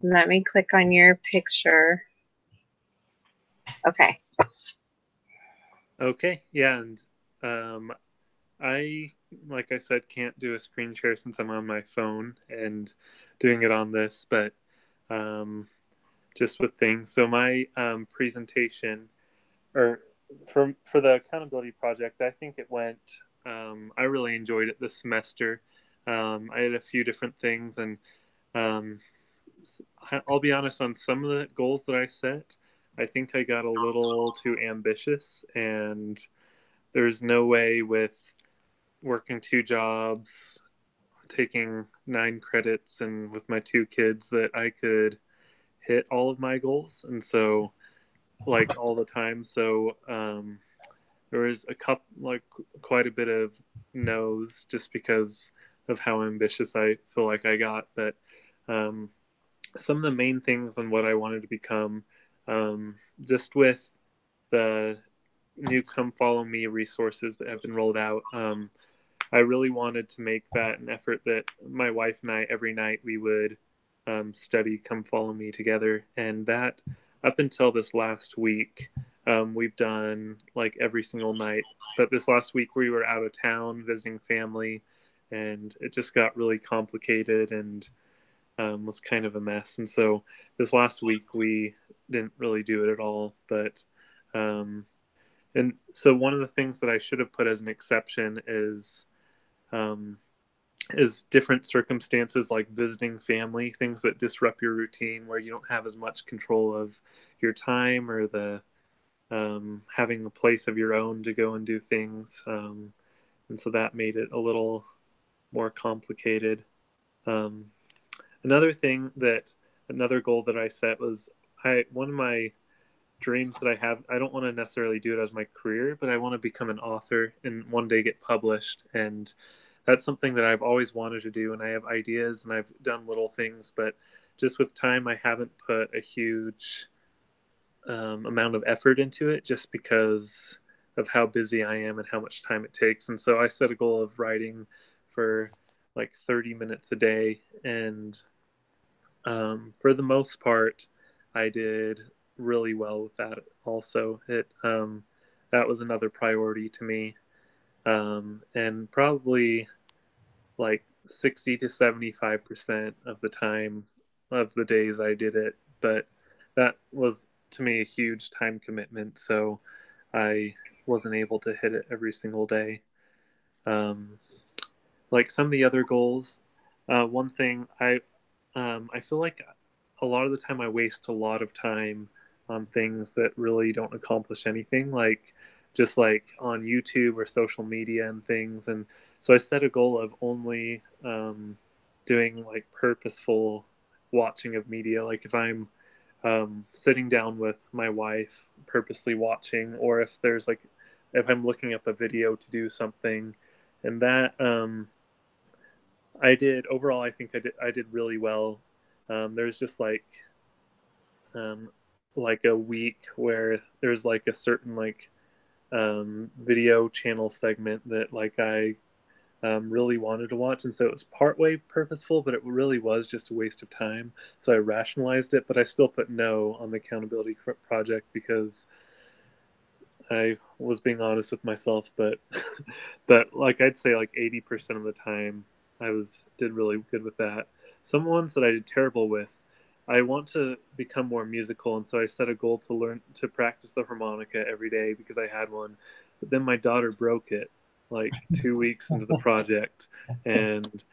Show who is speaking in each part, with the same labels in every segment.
Speaker 1: Let me click on your picture. Okay.
Speaker 2: Okay, yeah, and I, like I said, can't do a screen share since I'm on my phone and doing it on this, but um, just with things. So my presentation, or for the accountability project, I think it went. I really enjoyed it this semester. I had a few different things, and um, I'll be honest on some of the goals that I set. I think I got a little too ambitious, and there's no way with working two jobs, taking 9 credits, and with my two kids that I could hit all of my goals. And so, like all the time. So, there was a couple, like quite a bit of no's just because of how ambitious I feel like I got. But um, some of the main things on what I wanted to become, just with the new Come Follow Me resources that have been rolled out. I really wanted to make that an effort that my wife and I, every night, we would study Come Follow Me together. And that, up until this last week, we've done like every single night. But this last week, we were out of town visiting family, and it just got really complicated and was kind of a mess. And so this last week, we didn't really do it at all. But um, and so one of the things that I should have put as an exception um, is different circumstances like visiting family, things that disrupt your routine where you don't have as much control of your time or the having a place of your own to go and do things. And so that made it a little more complicated. Um, another thing that another goal that I set was one of my dreams that I have. I don't want to necessarily do it as my career, but I want to become an author and one day get published. And that's something that I've always wanted to do. And I have ideas and I've done little things, but just with time, I haven't put a huge amount of effort into it just because of how busy I am and how much time it takes. And so I set a goal of writing for like 30 minutes a day. And for the most part, I did really well with that. Also, it that was another priority to me, and probably like 60 to 75% of the time of the days I did it. But that was to me a huge time commitment, so I wasn't able to hit it every single day. Um, like some of the other goals, one thing I feel like a lot of the time I waste a lot of time on things that really don't accomplish anything, like just like on YouTube or social media and things. And so I set a goal of only doing like purposeful watching of media. Like if I'm sitting down with my wife, purposely watching, or if there's like if I'm looking up a video to do something, and that I did overall. I think I did really well. There's just um, like a week where there's like a certain like video channel segment that like I really wanted to watch, and so it was partway purposeful, but it really was just a waste of time. So I rationalized it, but I still put no on the accountability project because I was being honest with myself. But but like I'd say like 80% of the time I was did really good with that. Some ones that I did terrible with, I want to become more musical, and so I set a goal to learn to practice the harmonica every day because I had one. But then my daughter broke it like 2 weeks into the project, and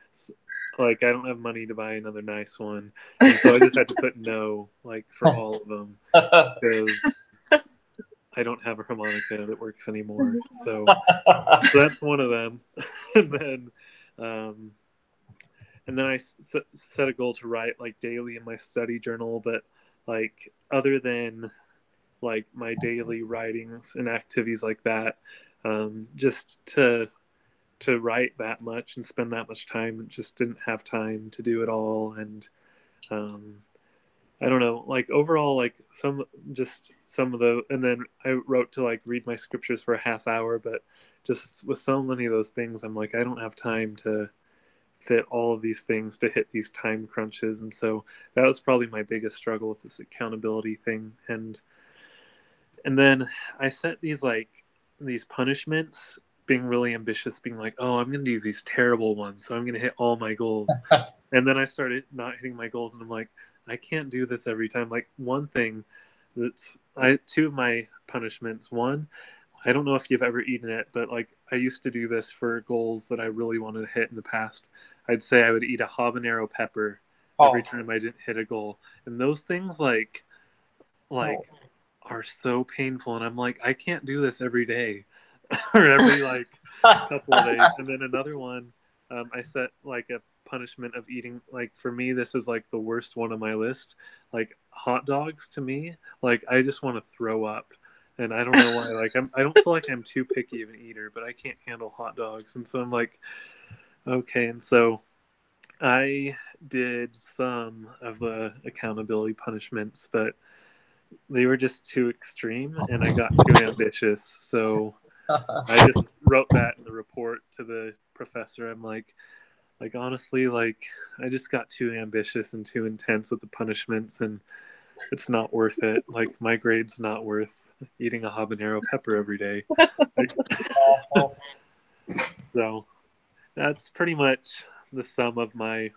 Speaker 2: like I don't have money to buy another nice one, and so I just had to put no like for all of them because I don't have a harmonica that works anymore. So that's one of them. and then um, and then I set a goal to write like daily in my study journal. But like other than like my daily writings and activities like that, just to write that much and spend that much time, just didn't have time to do it all. And um, I don't know, like overall, like some of the, and then I wrote to like read my scriptures for a half hour, but just with so many of those things, I'm like, I don't have time to fit all of these things to hit these time crunches. And so that was probably my biggest struggle with this accountability thing. And then I set these punishments, being really ambitious, being like, oh, I'm going to do these terrible ones, so I'm going to hit all my goals. And then I started not hitting my goals, and I'm like, I can't do this every time. Like, one thing two of my punishments. One, I don't know if you've ever eaten it, but like I used to do this for goals that I really wanted to hit in the past. I'd say I would eat a habanero pepper every time I didn't hit a goal. And those things like are so painful, and I'm like, I can't do this every day or every like couple of days. And then another one, I set like a punishment of eating, like for me this is like the worst one on my list, like hot dogs. To me, like I just want to throw up, and I don't know why. Like I don't feel like I'm too picky of an eater, but I can't handle hot dogs. And so I'm like, okay. And so I did some of the accountability punishments, but they were just too extreme and I got too ambitious. So I just wrote that in the report to the professor. I'm like honestly, like I just got too ambitious and too intense with the punishments, and it's not worth it. Like my grade's not worth eating a habanero pepper every day. Like, so that's pretty much the sum of my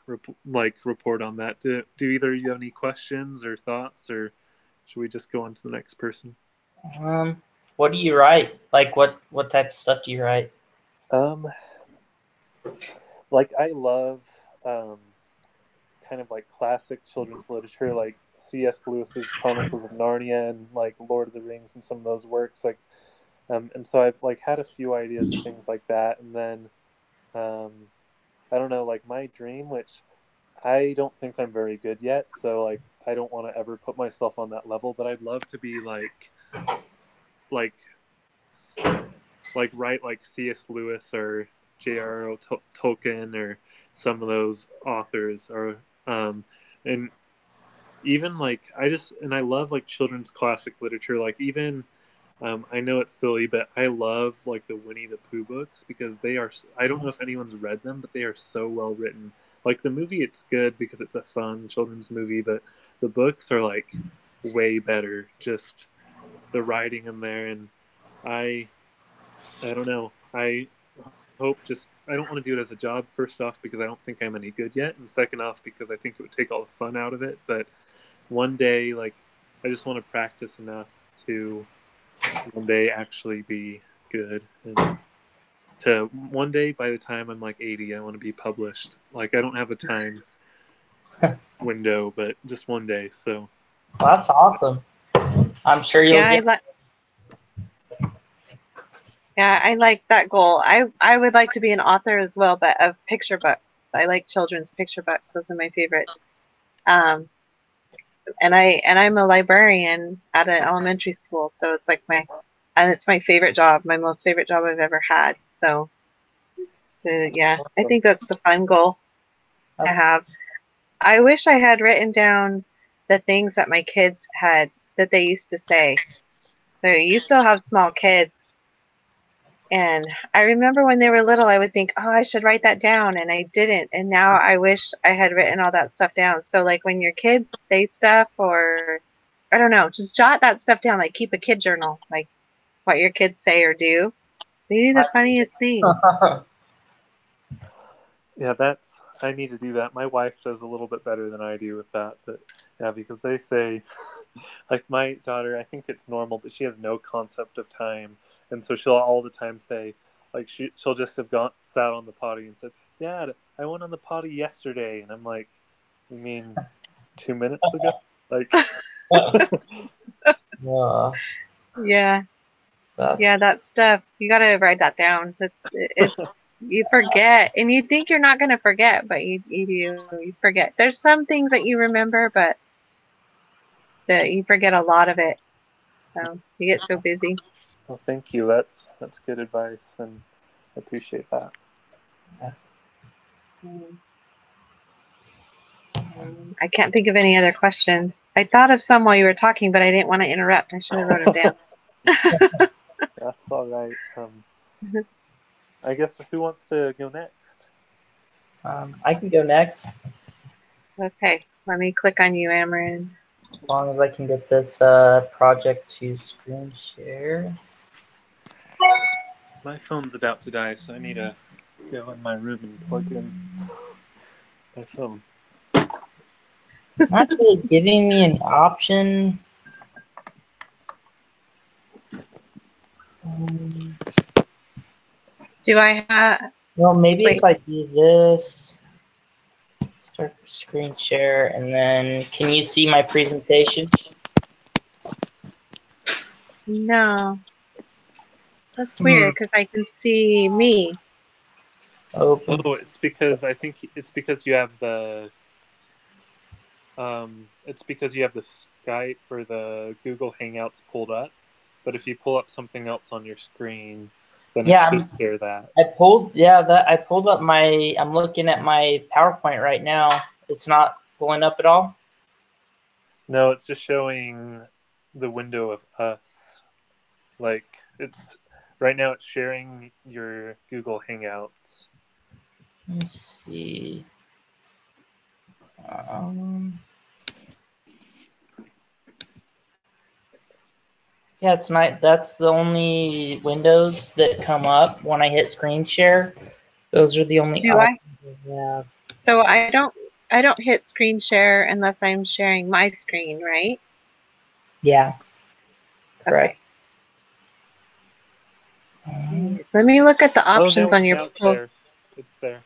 Speaker 2: report on that. Do either of you have any questions or thoughts, or should we just go on to the next person?
Speaker 3: What do you write? Like what type of stuff do you write?
Speaker 2: Like I love kind of like classic children's literature, like C.S. Lewis's Chronicles of Narnia and like Lord of the Rings and some of those works. Like, and so I've like had a few ideas of things like that, and then I don't know, like my dream, which I don't think I'm very good yet, so like I don't want to ever put myself on that level, but I'd love to be like write like C.S. Lewis or J.R.R. Tolkien or some of those authors, or and even like I love like children's classic literature, like even I know it's silly, but I love like the Winnie the Pooh books because they are, I don't know if anyone's read them, but they are so well written. Like the movie, it's good because it's a fun children's movie, but the books are like way better. Just the writing in there, and I don't know. I hope just I don't want to do it as a job, first off because I don't think I'm any good yet, and second off because I think it would take all the fun out of it. But one day, like I just want to practice enough to one day actually be good, and to one day by the time I'm like 80 I want to be published. Like I don't have a time window, but just one day. So
Speaker 3: well, that's awesome. I'm sure you'll
Speaker 1: I like that goal. I would like to be an author as well, but of picture books. I like children's picture books. Those are my favorites. And I'm a librarian at an elementary school, so it's like it's my favorite job, my most favorite job I've ever had. So I think that's the fun goal to have. I wish I had written down the things that my kids that they used to say. So you still have small kids. And I remember when they were little, I would think, oh, I should write that down. And I didn't. And now I wish I had written all that stuff down. So like when your kids say stuff, or I don't know, just jot that stuff down. Like keep a kid journal, like what your kids say or do. They do the funniest things.
Speaker 2: Yeah, I need to do that. My wife does a little bit better than I do with that. But yeah, because they say, like my daughter, I think it's normal, but she has no concept of time. And so she'll all the time say, like she'll just have sat on the potty and said, Dad, I went on the potty yesterday. And I'm like, you mean 2 minutes ago? Like,
Speaker 1: yeah, that stuff. You got to write that down. It's you forget, and you think you're not going to forget, but you forget. There's some things that you remember, but that you forget a lot of it. So you get so busy.
Speaker 2: Well, thank you. That's good advice, and I appreciate that.
Speaker 1: I can't think of any other questions. I thought of some while you were talking, but I didn't want to interrupt. I should have wrote them down.
Speaker 2: That's all right. I guess who wants to go next?
Speaker 3: I can go next
Speaker 1: Okay, let me click on you, Amarin.
Speaker 3: as long as I can get this project to screen share.
Speaker 2: My phone's about to die, so I need to go in my room and plug in my phone.
Speaker 3: It's not really giving me an option.
Speaker 1: Do I have?
Speaker 3: Well, maybe
Speaker 1: Wait.
Speaker 3: if I do this, start screen share, and then can you see my presentation?
Speaker 1: No. That's weird because I can see me.
Speaker 3: Open.
Speaker 2: Oh, it's because I think it's because you have the Skype or the Google Hangouts pulled up. But if you pull up something else on your screen, then it should share that.
Speaker 3: I pulled up my. I'm looking at my PowerPoint right now. It's not pulling up at all.
Speaker 2: No, it's just showing the window of us. Like it's right now, it's sharing your Google Hangouts.
Speaker 3: Let's see. Yeah, it's not. That's the only windows that come up when I hit screen share. Those are the only.
Speaker 1: Do I?
Speaker 3: Yeah.
Speaker 1: So I don't hit screen share unless I'm sharing my screen, right?
Speaker 3: Yeah. Correct.
Speaker 1: Okay. Let me look at the options on your.
Speaker 2: Now it's there. It's there.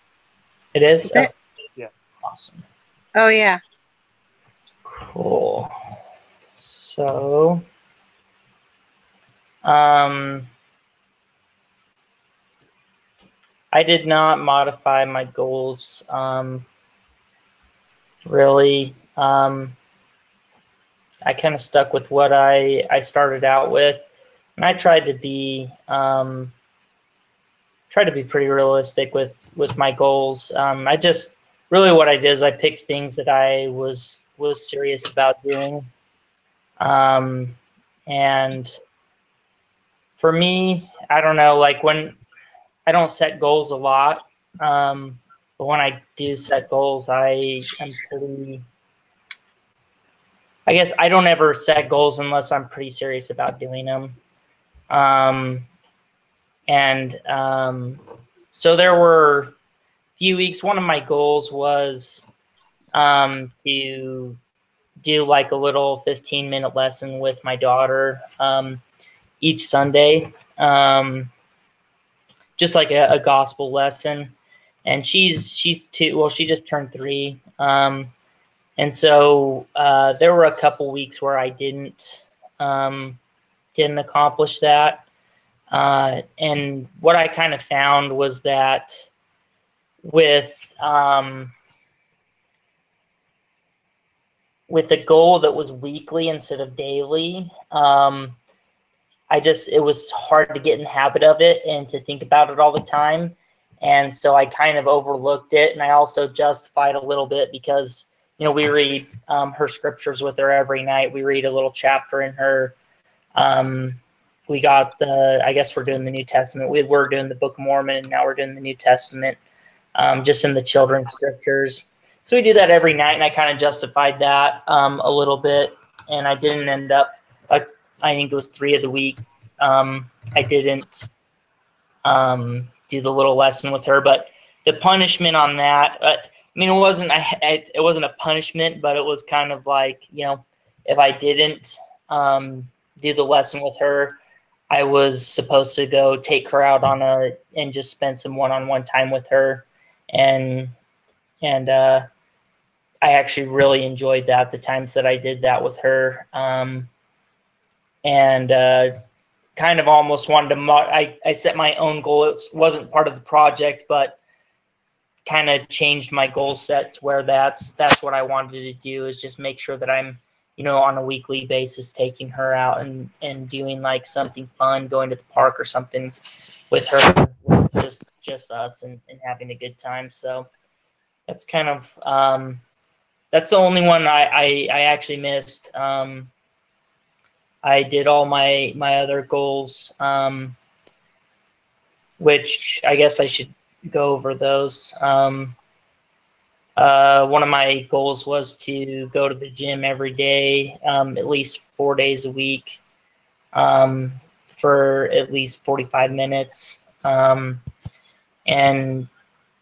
Speaker 3: It is.
Speaker 1: Is it?
Speaker 2: Yeah.
Speaker 3: Awesome.
Speaker 1: Oh yeah.
Speaker 3: Cool. So, I did not modify my goals. Really, I kind of stuck with what I started out with, and I tried to be pretty realistic with my goals. I just really what I did is I picked things that I was serious about doing, and for me, I don't know, like when I don't set goals a lot, but when I do set goals, I guess I don't ever set goals unless I'm pretty serious about doing them. So there were a few weeks. One of my goals was to do like a little 15-minute lesson with my daughter each Sunday, just like a gospel lesson. And she's 2. Well, she just turned 3. And so there were a couple weeks where I didn't accomplish that. And what I kind of found was that with a goal that was weekly instead of daily, it was hard to get in the habit of it and to think about it all the time. And so I kind of overlooked it. And I also justified a little bit because, we read her scriptures with her every night. We read a little chapter in her. We got I guess we're doing the New Testament. We were doing the Book of Mormon, and now we're doing the New Testament, just in the children's scriptures. So we do that every night, and I kind of justified that a little bit. And I didn't end up, I think it was 3 of the weeks, I didn't do the little lesson with her. But the punishment on that, it wasn't a punishment, but it was kind of like, if I didn't do the lesson with her, I was supposed to go take her out and just spend some one-on-one time with her. And I actually really enjoyed that, the times that I did that with her. Kind of almost wanted to, I set my own goal. It wasn't part of the project, but kind of changed my goal set to where that's what I wanted to do, is just make sure that I'm, on a weekly basis taking her out and doing like something fun, going to the park or something with her, just us and having a good time. So that's kind of, that's the only one I actually missed. I did all my other goals, which I guess I should go over those. One of my goals was to go to the gym every day, at least 4 days a week, for at least 45 minutes. And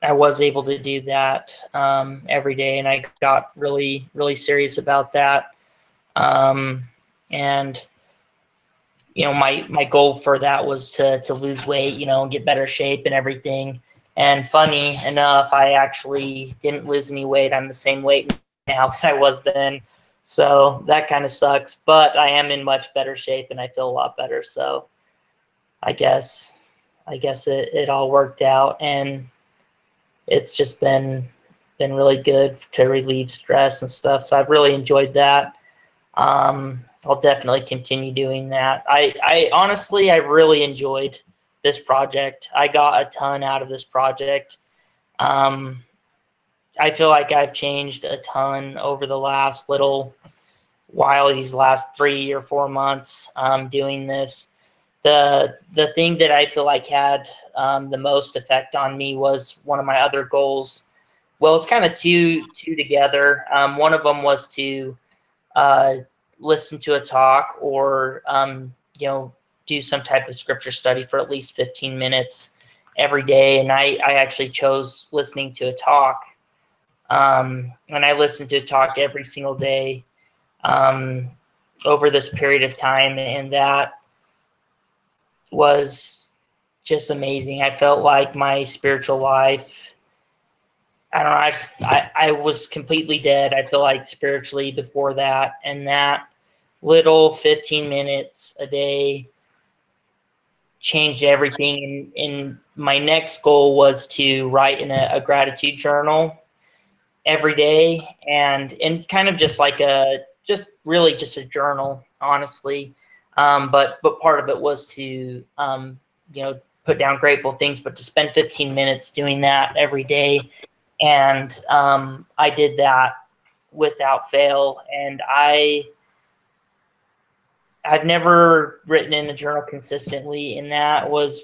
Speaker 3: I was able to do that every day, and I got really, really serious about that. And my goal for that was to lose weight, get better shape and everything. And funny enough, I actually didn't lose any weight. I'm the same weight now that I was then. So that kind of sucks, but I am in much better shape and I feel a lot better. So I guess it all worked out, and it's just been really good to relieve stress and stuff. So I've really enjoyed that. I'll definitely continue doing that. I honestly, I really enjoyed this project. I got a ton out of this project. I feel like I've changed a ton over the last little while, these last 3 or 4 months doing this. The thing that I feel like had the most effect on me was one of my other goals. Well, it's kind of two together. One of them was to listen to a talk or do some type of scripture study for at least 15 minutes every day. And I actually chose listening to a talk. And I listened to a talk every single day over this period of time. And that was just amazing. I felt like my spiritual life, I don't know, I was completely dead. I feel like spiritually before that. And that little 15 minutes a day changed everything. And my next goal was to write in a gratitude journal every day, and kind of just like just a journal, honestly. But part of it was to put down grateful things, but to spend 15 minutes doing that every day. And I did that without fail. And I've never written in a journal consistently, and that was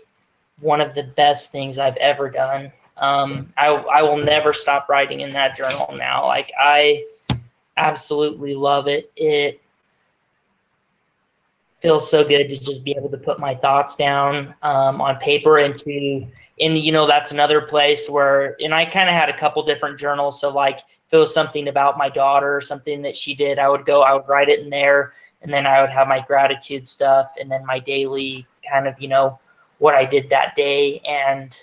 Speaker 3: one of the best things I've ever done. I will never stop writing in that journal now. Like, I absolutely love it. It feels so good to just be able to put my thoughts down on paper and that's another place where, and I kind of had a couple different journals. So like, if it was something about my daughter or something that she did, I would write it in there. And then I would have my gratitude stuff, and then my daily kind of, what I did that day. And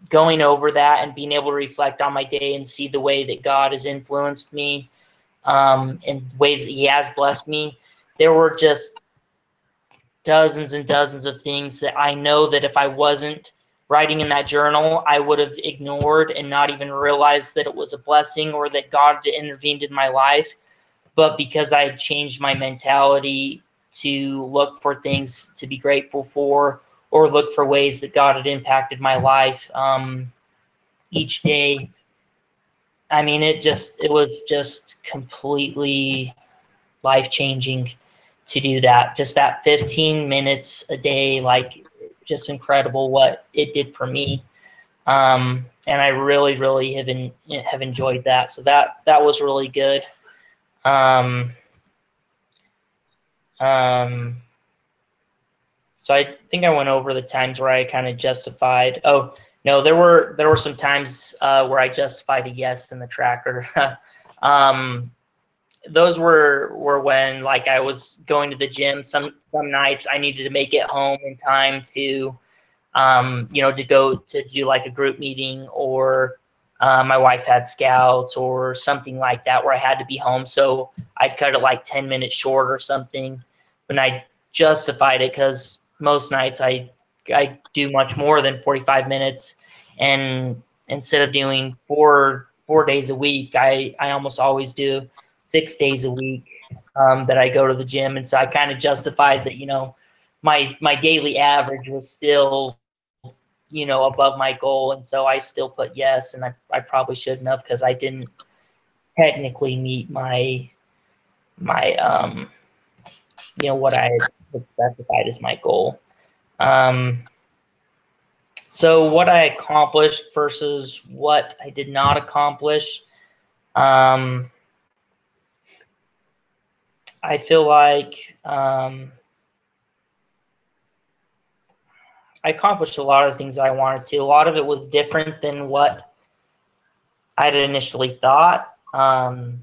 Speaker 3: going over that and being able to reflect on my day and see the way that God has influenced me in ways that he has blessed me. There were just dozens and dozens of things that I know that if I wasn't writing in that journal, I would have ignored and not even realized that it was a blessing or that God intervened in my life. But because I had changed my mentality to look for things to be grateful for, or look for ways that God had impacted my life each day, I mean, it was just completely life-changing to do that. Just that 15 minutes a day, like, just incredible what it did for me. And I really, really have enjoyed that. So that was really good. So I think I went over the times where I kind of justified. Oh, no, there were some times where I justified a yes in the tracker. Those were when, like, I was going to the gym. Some nights I needed to make it home in time to, to go to do like a group meeting, or my wife had scouts or something like that where I had to be home. So I'd cut it like 10 minutes short or something. And I justified it because most nights I do much more than 45 minutes. And instead of doing four days a week, I almost always do 6 days a week that I go to the gym. And so I kind of justified that, my daily average was still, above my goal. And so I still put yes, and I probably shouldn't have, because I didn't technically meet my what I had specified as my goal. So what I accomplished versus what I did not accomplish. I feel like I accomplished a lot of the things I wanted to. A lot of it was different than what I'd initially thought, but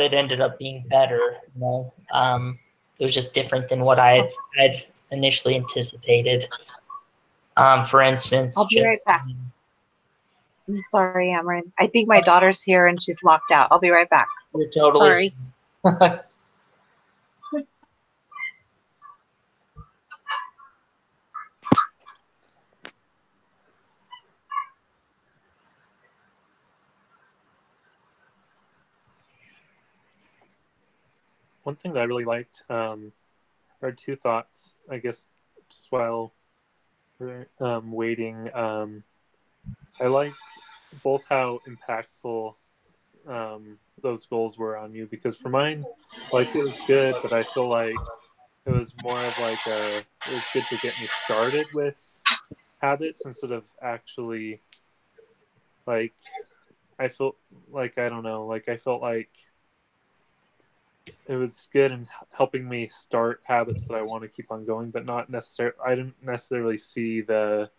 Speaker 3: it ended up being better. It was just different than what I'd initially anticipated. For instance,
Speaker 1: I'll be right back. I'm sorry, Amarin. I think my daughter's here and she's locked out. I'll be right back.
Speaker 3: You're totally
Speaker 1: Sorry.
Speaker 2: One thing that I really liked are two thoughts, I guess, just while we're waiting. I liked both how impactful those goals were on you, because for mine, like, it was good, but I feel like it was more of like it was good to get me started with habits instead of actually, like, I felt like, I don't know, like, I felt like it was good in helping me start habits that I want to keep on going, but not necessarily, I didn't necessarily see the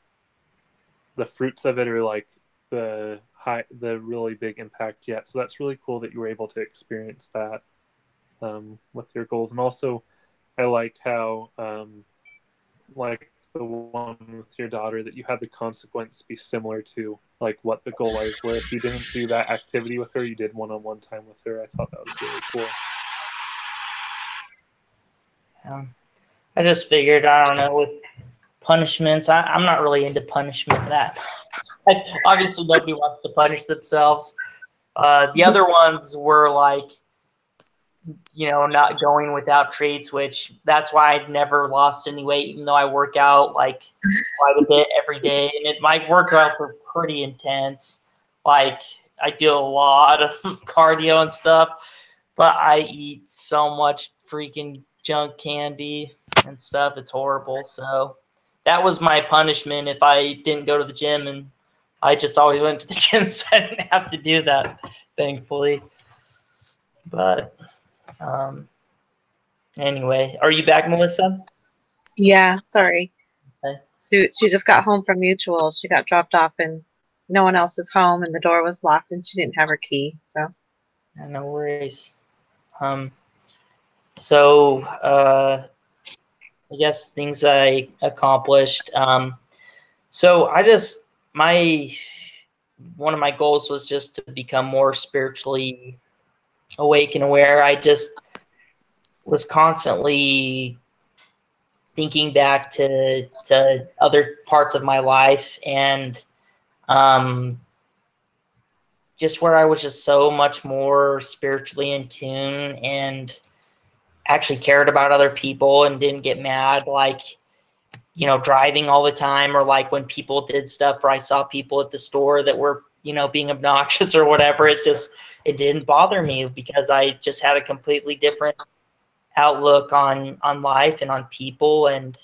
Speaker 2: fruits of it, or like the really big impact yet. So that's really cool that you were able to experience that with your goals. And also I liked how like the one with your daughter, that you had the consequence be similar to like what the goal is, where if you didn't do that activity with her, you did one-on-one time with her. I thought that was really cool.
Speaker 3: I just figured, I don't know, with punishments, I'm not really into punishment. That obviously nobody wants to punish themselves. The other ones were like, not going without treats, which that's why I never lost any weight, even though I work out like quite a bit every day. And my workouts are pretty intense. Like, I do a lot of cardio and stuff, but I eat so much freaking junk candy and stuff. It's horrible. So that was my punishment if I didn't go to the gym, and I just always went to the gym, so I didn't have to do that, thankfully. But anyway, are you back, Melissa?
Speaker 1: Yeah, sorry.
Speaker 3: Okay.
Speaker 1: She just got home from Mutual. She got dropped off and no one else is home, and the door was locked and she didn't have her key. So
Speaker 3: No worries. So I guess things I accomplished. So one of my goals was just to become more spiritually awake and aware. I just was constantly thinking back to other parts of my life, and just where I was just so much more spiritually in tune and actually cared about other people and didn't get mad, like, driving all the time, or like when people did stuff, or I saw people at the store that were, being obnoxious or whatever. It didn't bother me, because I just had a completely different outlook on life and on people. And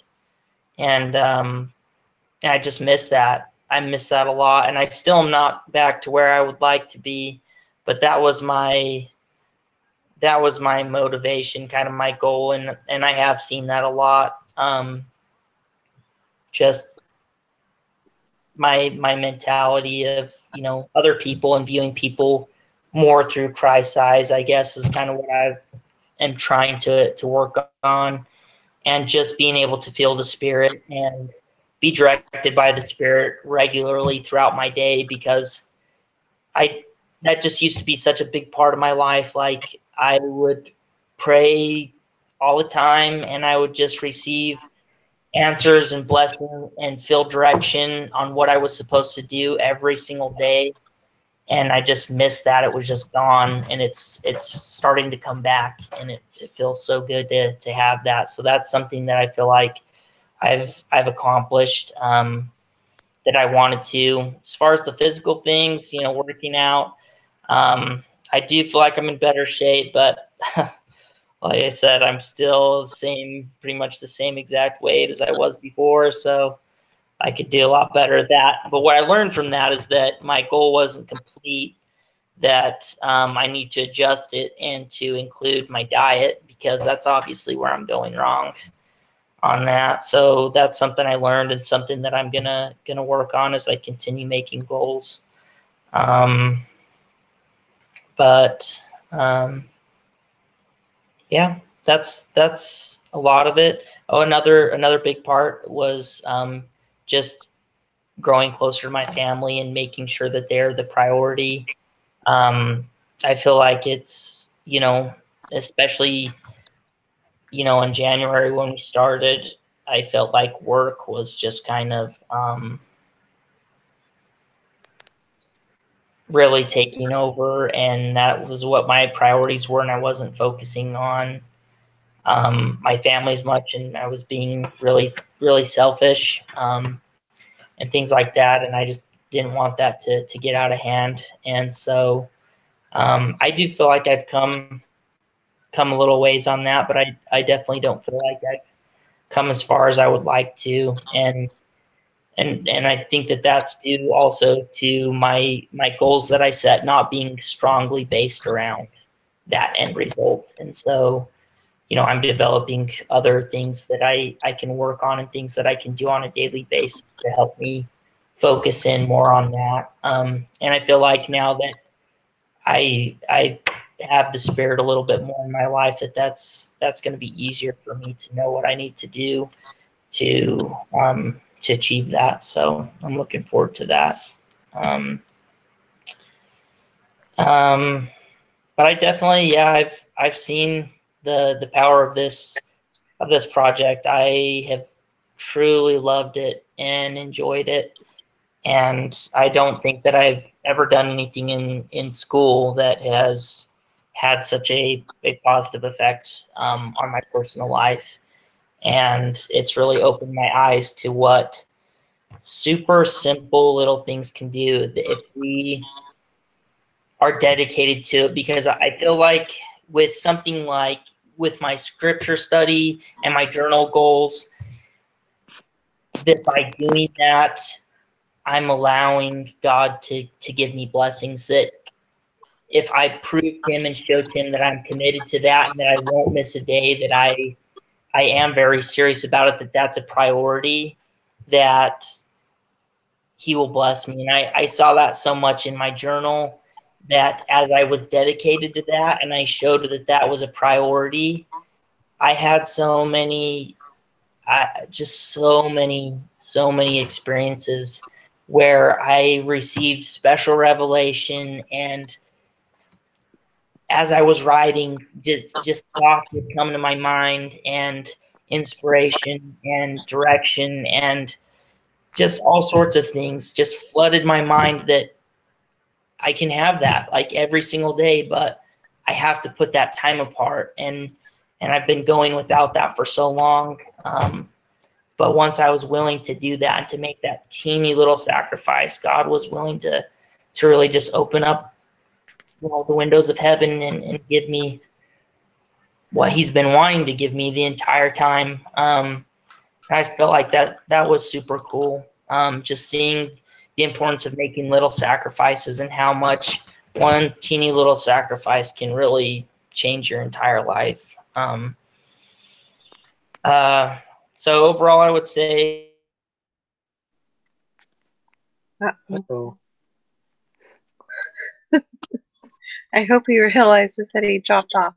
Speaker 3: I just miss that. I miss that a lot. And I still am not back to where I would like to be, but that was my motivation, kind of my goal. And I have seen that a lot. Just my mentality of, other people and viewing people more through Christ's eyes, I guess, is kind of what I am trying to work on, and just being able to feel the Spirit and be directed by the Spirit regularly throughout my day, because that just used to be such a big part of my life. Like, I would pray all the time, and I would just receive answers and blessing and feel direction on what I was supposed to do every single day. And I just missed that. It was just gone, and it's starting to come back, and it feels so good to have that. So that's something that I feel like I've accomplished, that I wanted to. As far as the physical things, working out, I do feel like I'm in better shape, but like I said, I'm still pretty much the same exact weight as I was before. So I could do a lot better at that. But what I learned from that is that my goal wasn't complete, that I need to adjust it and to include my diet, because that's obviously where I'm going wrong on that. So that's something I learned, and something that I'm gonna work on as I continue making goals. Yeah, that's a lot of it. Oh, another big part was just growing closer to my family and making sure that they're the priority. I feel like it's, especially, in January when we started, I felt like work was just kind of really taking over, and that was what my priorities were, and I wasn't focusing on my family as much, and I was being really, really selfish and things like that, and I just didn't want that to get out of hand. And so I do feel like I've come a little ways on that, but I definitely don't feel like I've come as far as I would like to, and I think that that's due also to my goals that I set not being strongly based around that end result. And so, I'm developing other things that I can work on, and things that I can do on a daily basis to help me focus in more on that. And I feel like now that I have the Spirit a little bit more in my life, that's going to be easier for me to know what I need to do to achieve that. So I'm looking forward to that. But I definitely, I've seen the power of this project. I have truly loved it and enjoyed it. And I don't think that I've ever done anything in school that has had such a positive effect on my personal life. And it's really opened my eyes to what super simple little things can do if we are dedicated to it. Because I feel like with something like with my scripture study and my journal goals, that by doing that, I'm allowing God to give me blessings, that if I prove him and show him that I'm committed to that, and that I won't miss a day, that I am very serious about it, that that's a priority, that he will bless me. And I saw that so much in my journal, that as I was dedicated to that and I showed that that was a priority, I had so many experiences where I received special revelation, and as I was writing, just thoughts would come to my mind, and inspiration and direction and just all sorts of things just flooded my mind, that I can have that like every single day, but I have to put that time apart. And I've been going without that for so long. But once I was willing to do that and to make that teeny little sacrifice, God was willing to really just open up the windows of heaven and give me what he's been wanting to give me the entire time. I just felt like that was super cool. Just seeing the importance of making little sacrifices, and how much one teeny little sacrifice can really change your entire life. So overall, I would say.
Speaker 2: Uh-oh.
Speaker 1: I hope you realized that he dropped off.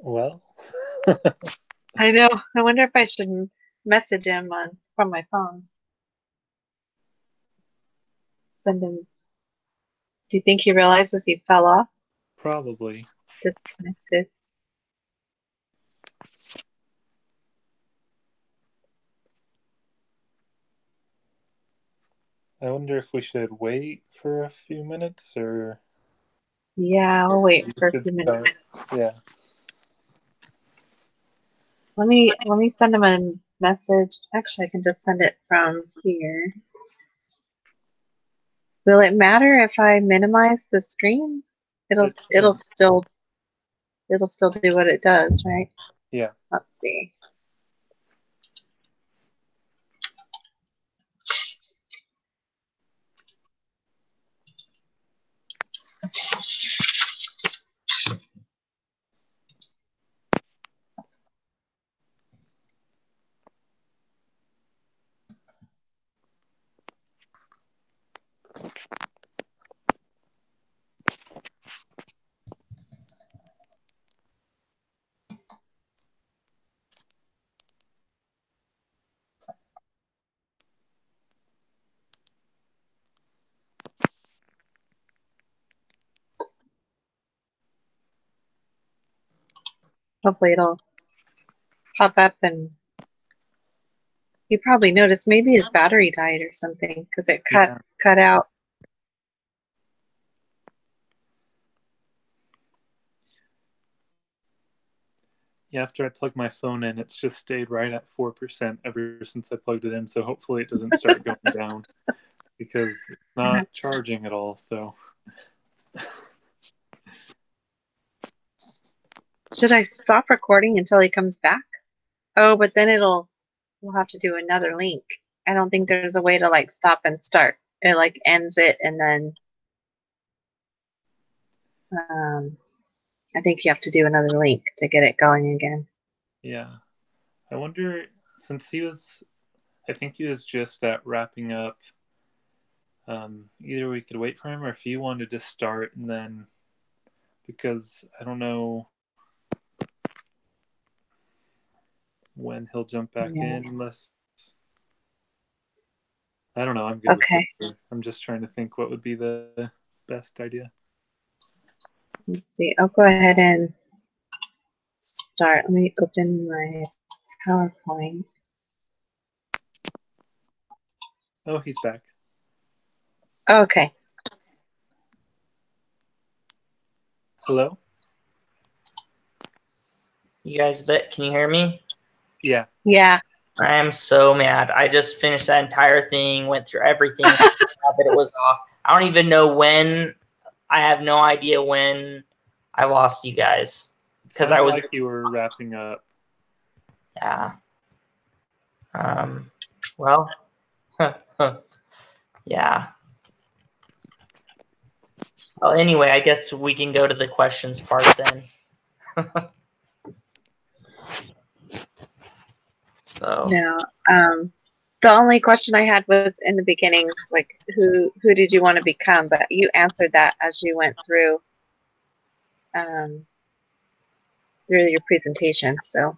Speaker 2: Well.
Speaker 1: I know. I wonder if I should message him from my phone. Send him. Do you think he realizes he fell off?
Speaker 2: Probably.
Speaker 1: Disconnected.
Speaker 2: I wonder if we should wait for a few minutes, or...
Speaker 1: Yeah, I'll wait for a few minutes.
Speaker 2: Yeah.
Speaker 1: Let me send him a message. Actually, I can just send it from here. Will it matter if I minimize the screen? It'll still. it'll still do what it does, right?
Speaker 2: Yeah.
Speaker 1: Let's see. Hopefully it'll pop up, and you probably noticed maybe his battery died or something because it cut out.
Speaker 2: Yeah, after I plugged my phone in, it's just stayed right at 4% ever since I plugged it in. So hopefully it doesn't start going down because it's not charging at all. So
Speaker 1: Should I stop recording until he comes back? Oh, but then we'll have to do another link. I don't think there's a way to like stop and start. It like ends it, and then I think you have to do another link to get it going again.
Speaker 2: yeah, I wonder, since I think he was just at wrapping up. Either we could wait for him, or if you wanted to start and then, because I don't know when he'll jump back in, unless, I don't know. I'm good.
Speaker 1: Okay.
Speaker 2: I'm just trying to think what would be the best idea.
Speaker 1: Let's see. I'll go ahead and start. Let me open my PowerPoint.
Speaker 2: Oh, he's back.
Speaker 1: Okay.
Speaker 2: Hello?
Speaker 3: You guys, can you hear me?
Speaker 2: Yeah.
Speaker 1: Yeah.
Speaker 3: I am so mad. I just finished that entire thing, went through everything, that it was off. I don't even know when. I have no idea when I lost you guys.
Speaker 2: Because I was like you were wrapping up.
Speaker 3: Yeah. Well. Yeah. Well, anyway, I guess we can go to the questions part then. So.
Speaker 1: No. The only question I had was in the beginning, like who did you want to become? But you answered that as you went through your presentation. So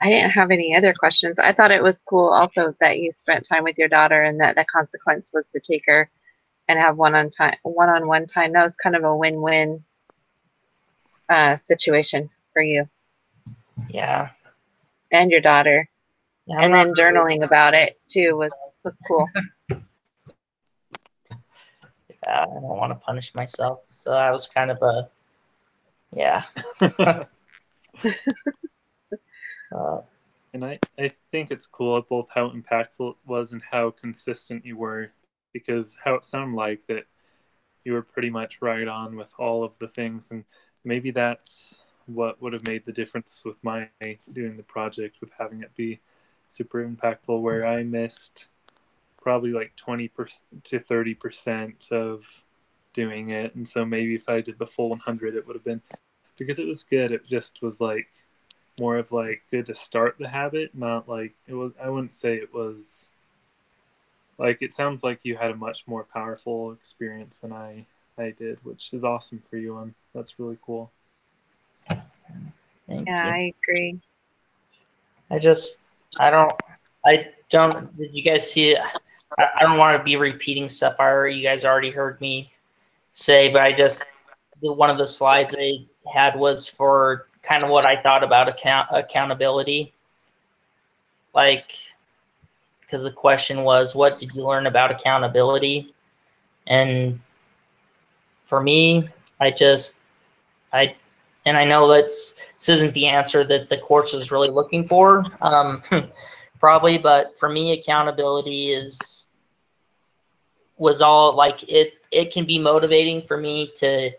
Speaker 1: I didn't have any other questions. I thought it was cool also that you spent time with your daughter, and that the consequence was to take her and have one-on-one time. That was kind of a win-win situation for you.
Speaker 3: Yeah.
Speaker 1: And your daughter. Yeah, and then journaling about it too was cool.
Speaker 3: Yeah, I don't want to punish myself, so I was kind of a
Speaker 2: And I think it's cool both how impactful it was and how consistent you were, because how it sounded like that you were pretty much right on with all of the things, and maybe that's what would have made the difference with my doing the project, with having it be super impactful, where I missed probably like 20% to 30% of doing it. And so maybe if I did the full 100, it would have been, because it was good. It just was like more of like good to start the habit, not like it was, I wouldn't say it was like, it sounds like you had a much more powerful experience than I did, which is awesome for you. And that's really cool.
Speaker 3: Thank you.
Speaker 1: I agree.
Speaker 3: Did you guys see it? I don't want to be repeating stuff you guys already heard me say, but one of the slides I had was for kind of what I thought about accountability. Like, because the question was, what did you learn about accountability? And for me, I know this isn't the answer that the course is really looking for, probably, but for me, accountability was all like it can be motivating for me to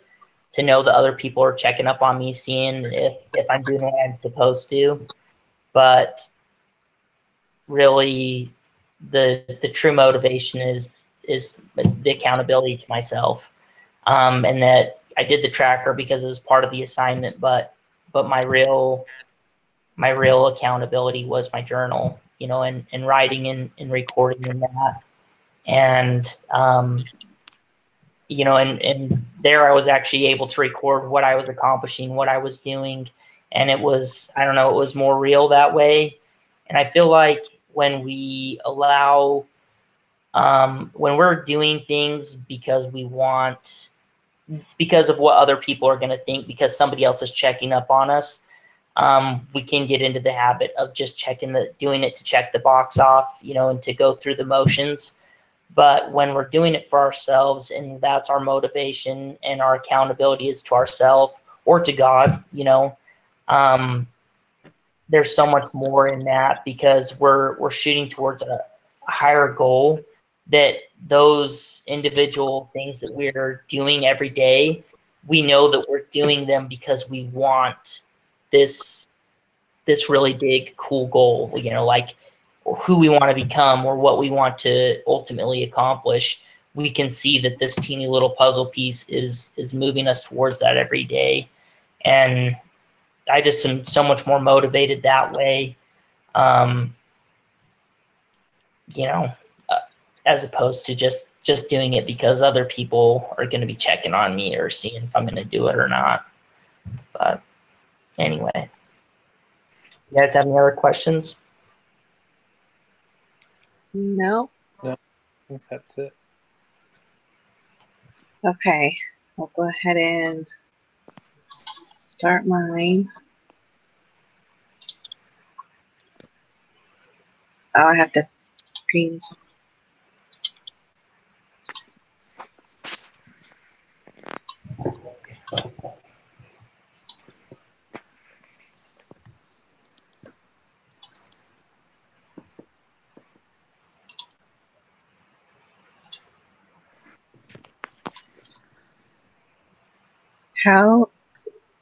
Speaker 3: to know that other people are checking up on me, seeing if I'm doing what I'm supposed to. But really, the true motivation is the accountability to myself, and that I did the tracker because it was part of the assignment. But my real accountability was my journal, you know, and writing and recording in that. And you know, and there I was actually able to record what I was accomplishing, what I was doing, and it was, I don't know, it was more real that way. And I feel like when we allow, when we're doing things because we want, because of what other people are going to think, because somebody else is checking up on us, we can get into the habit of just doing it to check the box off, you know, and to go through the motions. But when we're doing it for ourselves, and that's our motivation and our accountability is to ourselves or to God, you know, there's so much more in that, because we're shooting towards a higher goal, that those individual things that we're doing every day, we know that we're doing them because we want this really big, cool goal, you know, like who we want to become or what we want to ultimately accomplish. We can see that this teeny little puzzle piece is moving us towards that every day. And I just am so much more motivated that way, you know, as opposed to just doing it because other people are going to be checking on me or seeing if I'm going to do it or not. But anyway, you guys have any other questions?
Speaker 1: No.
Speaker 2: No, I think that's it.
Speaker 1: Okay, I'll go ahead and start mine. Oh, I have to screen.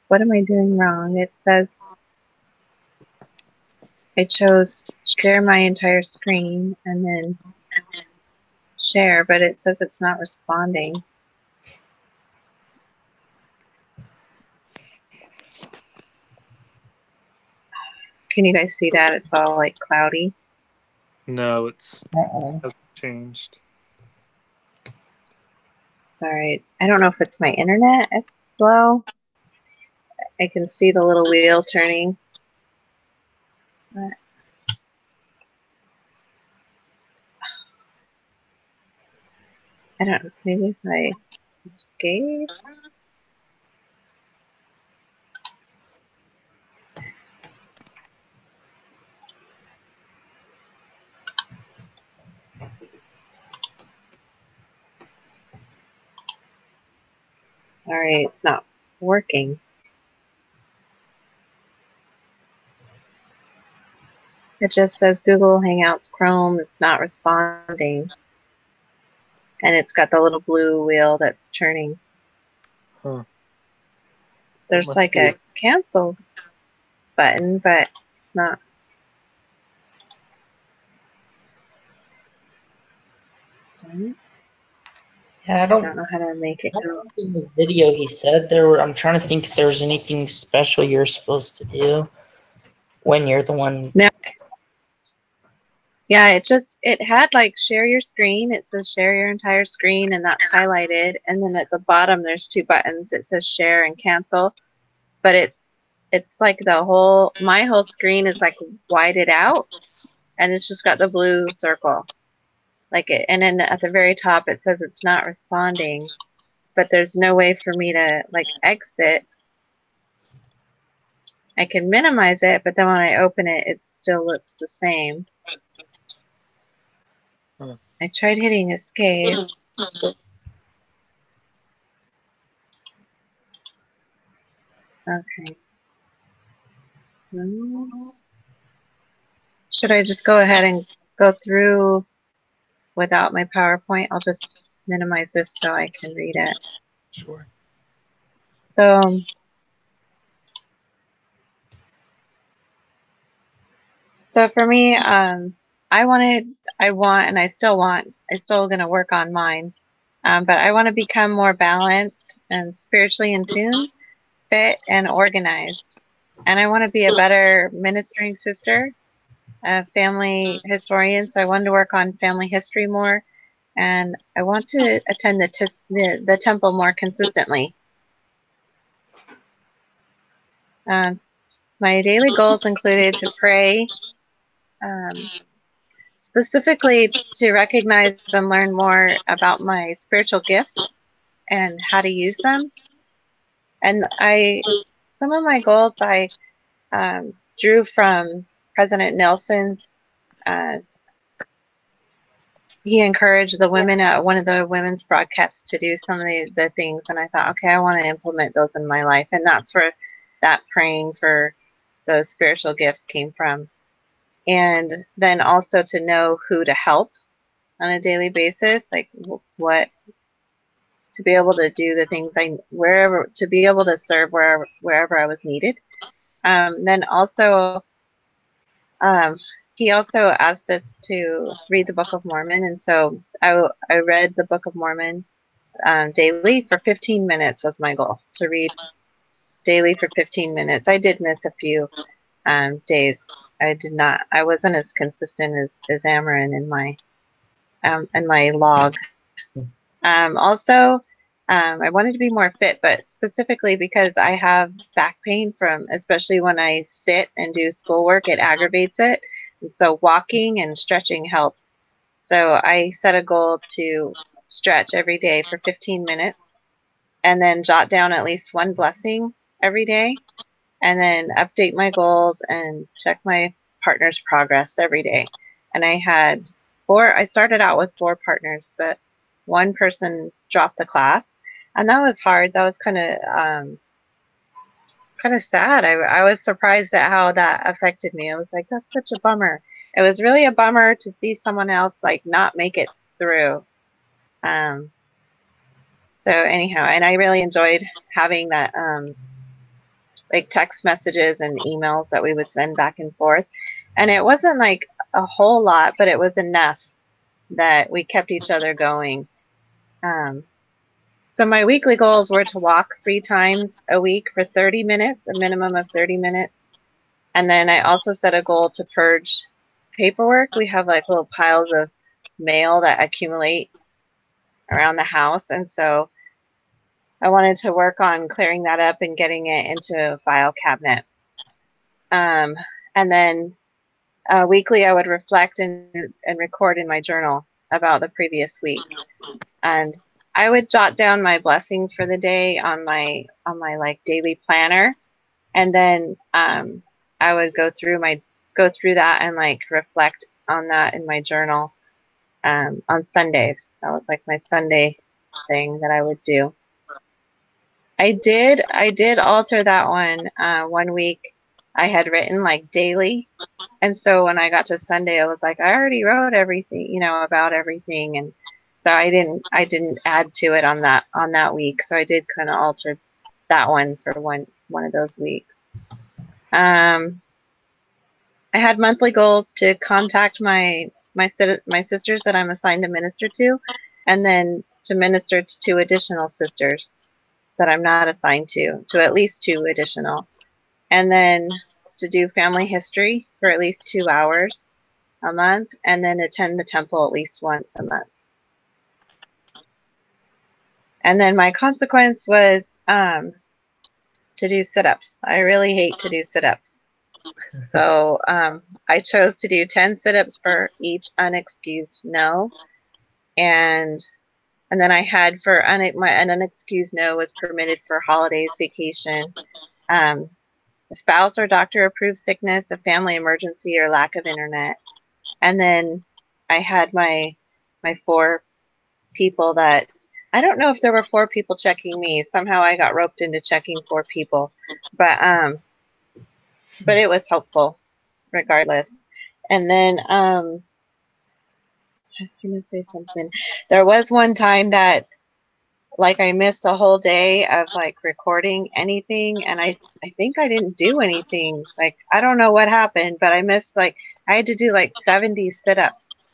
Speaker 1: What am I doing wrong? It says I chose share my entire screen and then share, but it says it's not responding. Can you guys see that? It's all like cloudy.
Speaker 2: No, it hasn't changed.
Speaker 1: Sorry, I don't know if it's my internet. It's slow. I can see the little wheel turning. But I don't know. Maybe if I escape. Sorry, it's not working. It just says Google Hangouts Chrome. It's not responding. And it's got the little blue wheel that's turning.
Speaker 2: Huh.
Speaker 1: There's like a cancel button, but it's not.
Speaker 3: Yeah,
Speaker 1: I don't know how to make it go.
Speaker 3: In this video, he said I'm trying to think if there's anything special you're supposed to do when you're the one.
Speaker 1: No. Yeah, it had like share your screen. It says share your entire screen, and that's highlighted. And then at the bottom, there's two buttons. It says share and cancel. But it's like my whole screen is like whited out, and it's just got the blue circle. And then at the very top, it says it's not responding. But there's no way for me to like exit. I can minimize it, but then when I open it, it still looks the same.
Speaker 2: Huh.
Speaker 1: I tried hitting escape. Okay. Should I just go ahead and go through without my PowerPoint? I'll just minimize this so I can read it.
Speaker 2: Sure.
Speaker 1: So for me, I want, and I still going to work on mine. But I want to become more balanced and spiritually in tune, fit, and organized. And I want to be a better ministering sister, a family historian. So I wanted to work on family history more. And I want to attend the temple more consistently. My daily goals included to pray, specifically to recognize and learn more about my spiritual gifts and how to use them. And some of my goals I drew from President Nelson's. He encouraged the women at one of the women's broadcasts to do some of the things, and I thought, okay, I want to implement those in my life, and that's where that praying for those spiritual gifts came from. And then also to know who to help on a daily basis, like what to be able to do the things to be able to serve wherever I was needed. Then also, he also asked us to read the Book of Mormon, and so I read the Book of Mormon daily for 15 minutes was my goal, to read daily for 15 minutes. I did miss a few days. I wasn't as consistent as Amarin in my log. Also, I wanted to be more fit, but specifically because I have back pain especially when I sit and do schoolwork, it aggravates it. And so walking and stretching helps. So I set a goal to stretch every day for 15 minutes and then jot down at least one blessing every day and then update my goals and check my partner's progress every day. And I started out with 4 partners, but one person dropped the class, and that was hard. That was kind of sad. I was surprised at how that affected me. I was like, that's such a bummer. It was really a bummer to see someone else like not make it through. So anyhow, and I really enjoyed having that like text messages and emails that we would send back and forth. And it wasn't like a whole lot, but it was enough that we kept each other going. So my weekly goals were to walk 3 times a week for 30 minutes, a minimum of 30 minutes. And then I also set a goal to purge paperwork. We have like little piles of mail that accumulate around the house. And so I wanted to work on clearing that up and getting it into a file cabinet. And then weekly I would reflect and record in my journal about the previous week. And I would jot down my blessings for the day on my like daily planner, and then I would go through that and like reflect on that in my journal on Sundays. That was like my Sunday thing that I would do. I did alter that one. One week I had written like daily, and so when I got to Sunday, I was like, I already wrote everything, about everything, and so I didn't add to it on that week. So I did kind of alter that one for one of those weeks. I had monthly goals to contact my sisters that I'm assigned to minister to, and then to minister to 2 additional sisters that I'm not assigned to at least 2 additional, and then to do family history for at least 2 hours a month, and then attend the temple at least once a month. And then my consequence was to do sit-ups. I really hate to do sit-ups. So I chose to do 10 sit-ups for each unexcused no. And then I had for an unexcused no was permitted for holidays, vacation, a spouse or doctor approved sickness, a family emergency, or lack of internet. And then I had my 4 people that, I don't know if there were 4 people checking me. Somehow I got roped into checking 4 people, but it was helpful regardless. And then I was going to say something. There was one time that like I missed a whole day of like recording anything, and I think I didn't do anything. Like I don't know what happened, but I missed like I had to do like 70 sit-ups.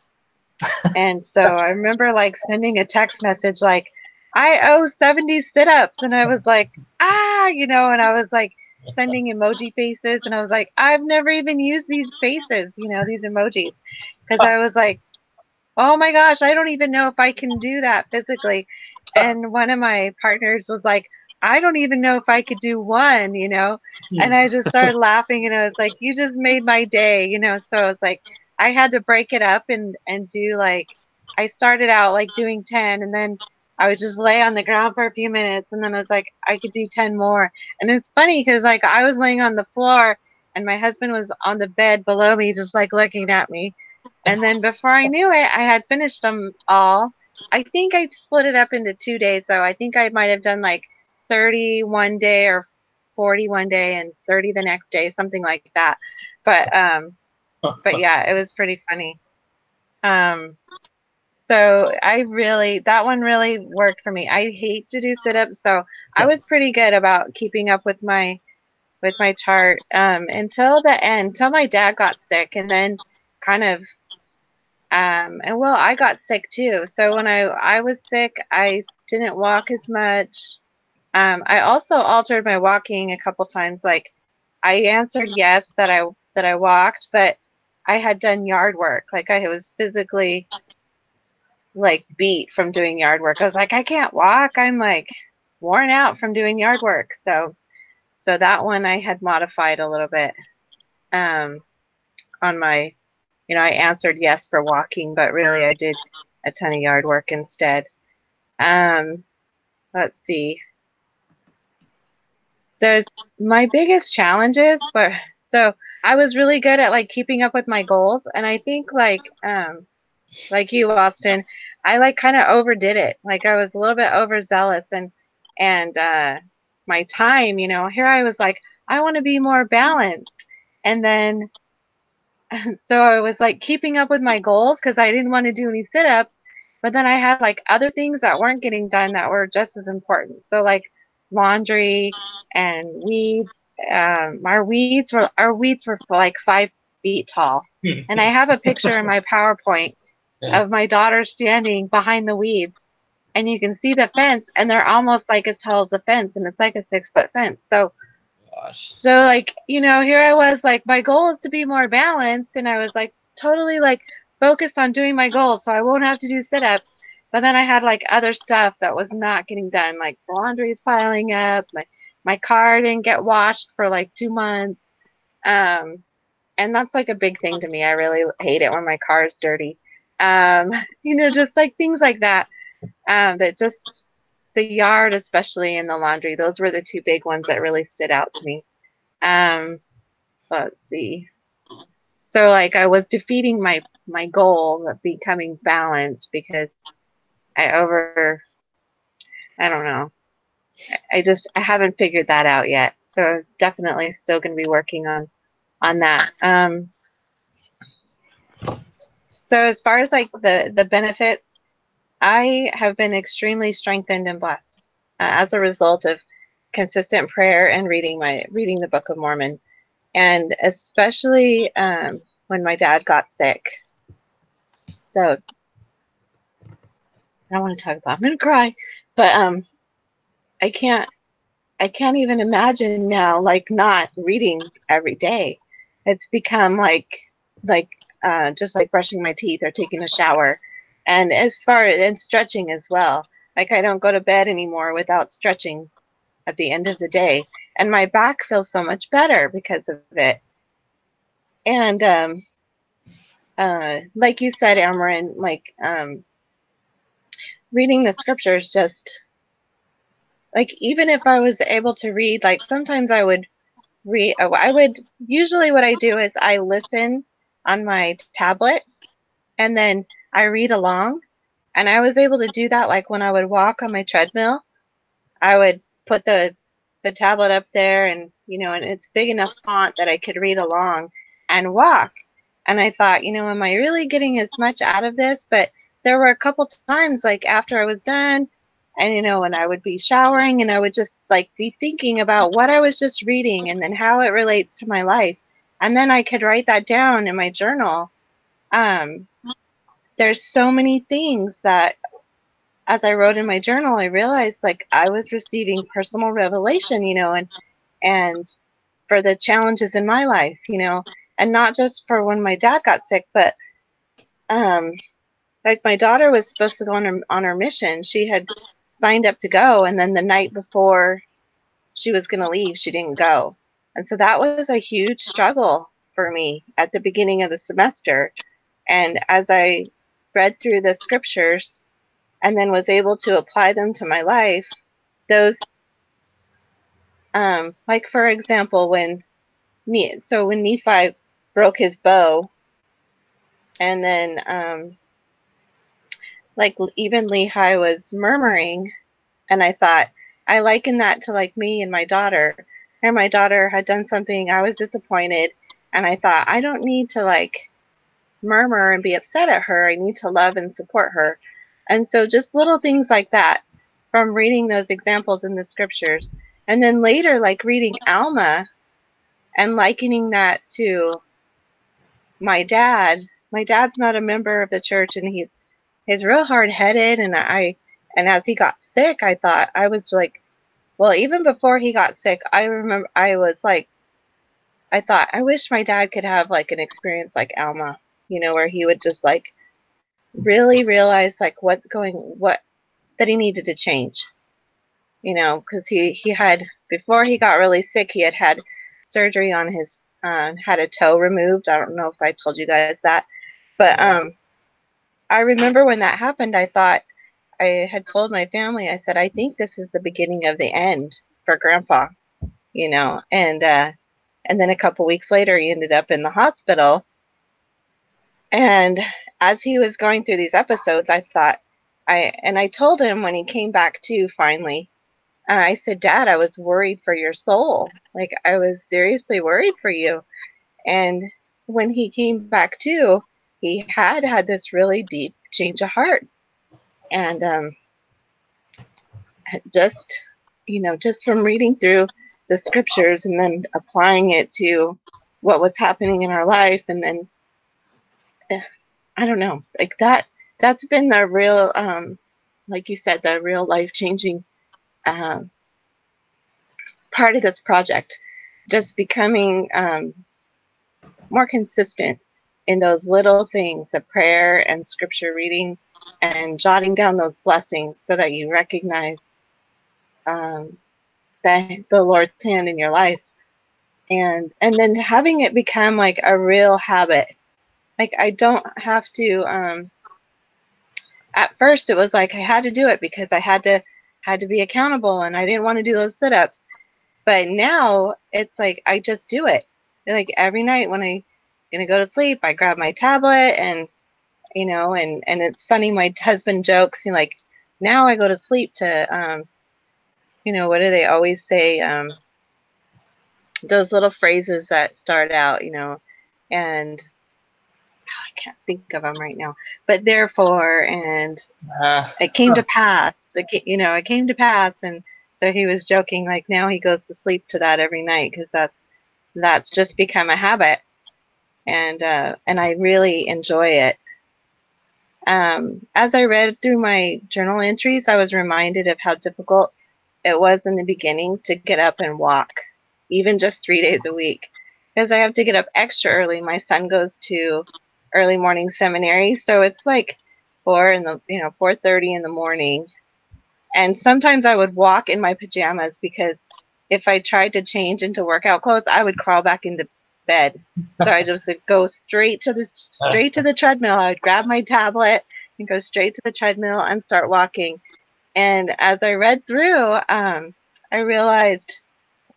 Speaker 1: And so I remember like sending a text message like I owe 70 sit-ups, and I was like, ah, you know, and I was like sending emoji faces, and I was like, I've never even used these faces, you know, these emojis, because I was like, oh my gosh, I don't even know if I can do that physically. And one of my partners was like, I don't even know if I could do one, you know? And I just started laughing, and I was like, you just made my day, you know? So I was like, I had to break it up and do like, I started out like doing 10, and then I would just lay on the ground for a few minutes, and then I was like, I could do 10 more. And it's funny because like I was laying on the floor and my husband was on the bed below me, just like looking at me. And then before I knew it, I had finished them all. I think I split it up into 2 days, though. I think I might have done like 30 one day or 40 one day and 30 the next day, something like that. But yeah, it was pretty funny. So that one really worked for me. I hate to do sit-ups, so I was pretty good about keeping up with my chart until the end, until my dad got sick, and then kind of and well, I got sick too. So when I was sick, I didn't walk as much. I also altered my walking a couple times. Like I answered yes that I walked, but I had done yard work. Like I was physically like beat from doing yard work. I was like, I can't walk. I'm like worn out from doing yard work. So that one I had modified a little bit on my, you know, I answered yes for walking, but really I did a ton of yard work instead. Let's see. So my biggest challenges, but so I was really good at like keeping up with my goals, and I think like you, Austin, I like kind of overdid it. Like I was a little bit overzealous, and my time, you know, here I was like, I want to be more balanced, and then so I was like keeping up with my goals because I didn't want to do any sit-ups, but then I had like other things that weren't getting done that were just as important. So like laundry and weeds. Our weeds were like 5 feet tall, and I have a picture in my PowerPoint of my daughter standing behind the weeds, and you can see the fence, and they're almost like as tall as the fence, and it's like a 6-foot fence. So like, you know, here I was like, my goal is to be more balanced, and I was like totally like focused on doing my goals so I won't have to do sit-ups. But then I had like other stuff that was not getting done, like laundry's piling up, my car didn't get washed for like 2 months. And that's like a big thing to me. I really hate it when my car is dirty. You know, just like things like that. That just the yard, especially in the laundry, those were the 2 big ones that really stood out to me. Let's see. So like I was defeating my goal of becoming balanced because I don't know. I haven't figured that out yet. So definitely still going to be working on that. So as far as like the benefits, I have been extremely strengthened and blessed as a result of consistent prayer and reading the Book of Mormon, and especially when my dad got sick. So I don't want to talk about. I'm gonna cry, but I can't even imagine now like not reading every day. It's become like just like brushing my teeth or taking a shower, and stretching as well. Like I don't go to bed anymore without stretching at the end of the day, and my back feels so much better because of it. And like you said, Amarin, like reading the scriptures, just like even if I was able to read, like sometimes I would read. I would usually what I do is I listen on my tablet, and then I read along. And I was able to do that like when I would walk on my treadmill. I would put the tablet up there, and you know, and it's big enough font that I could read along and walk. And I thought, you know, am I really getting as much out of this? But there were a couple times like after I was done, And, you know, and I would be showering and I would just like be thinking about what I was just reading and then how it relates to my life. And then I could write that down in my journal. Um, there's so many things that as I wrote in my journal, I realized like I was receiving personal revelation, you know, and for the challenges in my life, you know, and not just for when my dad got sick, but um, like my daughter was supposed to go on her mission. She had signed up to go, and then the night before she was going to leave, she didn't go. And so that was a huge struggle for me at the beginning of the semester. And as I read through the scriptures and then was able to apply them to my life, those, like for example, when Nephi broke his bow, and then like even Lehi was murmuring, and I thought I liken that to like me and my daughter. And my daughter had done something, I was disappointed, and I thought I don't need to like murmur and be upset at her. I need to love and support her. And so just little things like that from reading those examples in the scriptures. And then later, like reading Alma and likening that to my dad. My dad's not a member of the church, and he's real hard-headed. And as he got sick, I thought I was like, well, even before he got sick, I remember I was like, I thought I wish my dad could have like an experience like Alma, you know, where he would just like really realize like what that he needed to change, you know, because he had, before he got really sick, he had surgery on his had a toe removed. I don't know if I told you guys that, but I remember when that happened, I thought, I had told my family, I said, I think this is the beginning of the end for Grandpa, you know, and then a couple weeks later he ended up in the hospital. And as he was going through these episodes, I thought, I told him when he came back to finally, I said, Dad, I was worried for your soul. Like, I was seriously worried for you. And when he came back to, he had this really deep change of heart. And just, you know, just from reading through the scriptures and then applying it to what was happening in our life. And then, I don't know, like that's been the real, like you said, the real life-changing part of this project, just becoming more consistent in those little things of prayer and scripture reading and jotting down those blessings so that you recognize that the Lord's hand in your life, and then having it become like a real habit. Like I don't have to at first it was like I had to do it because I had to be accountable and I didn't want to do those sit-ups. But now it's like I just do it. Like every night when I'm gonna go to sleep, I grab my tablet, and you know, and it's funny, my husband jokes, you know, like now I go to sleep to you know, what do they always say? Those little phrases that start out, you know, and I can't think of them right now, but therefore, and it came to pass. You know, it came to pass, and so he was joking, like now he goes to sleep to that every night because that's just become a habit, and I really enjoy it. As I read through my journal entries, I was reminded of how difficult it was in the beginning to get up and walk, even just 3 days a week, because I have to get up extra early. My son goes to early morning seminary, so it's like 4:30 in the morning, and sometimes I would walk in my pajamas because if I tried to change into workout clothes, I would crawl back into bed. So I just would go straight to the treadmill. I would grab my tablet and go straight to the treadmill and start walking. And as I read through, I realized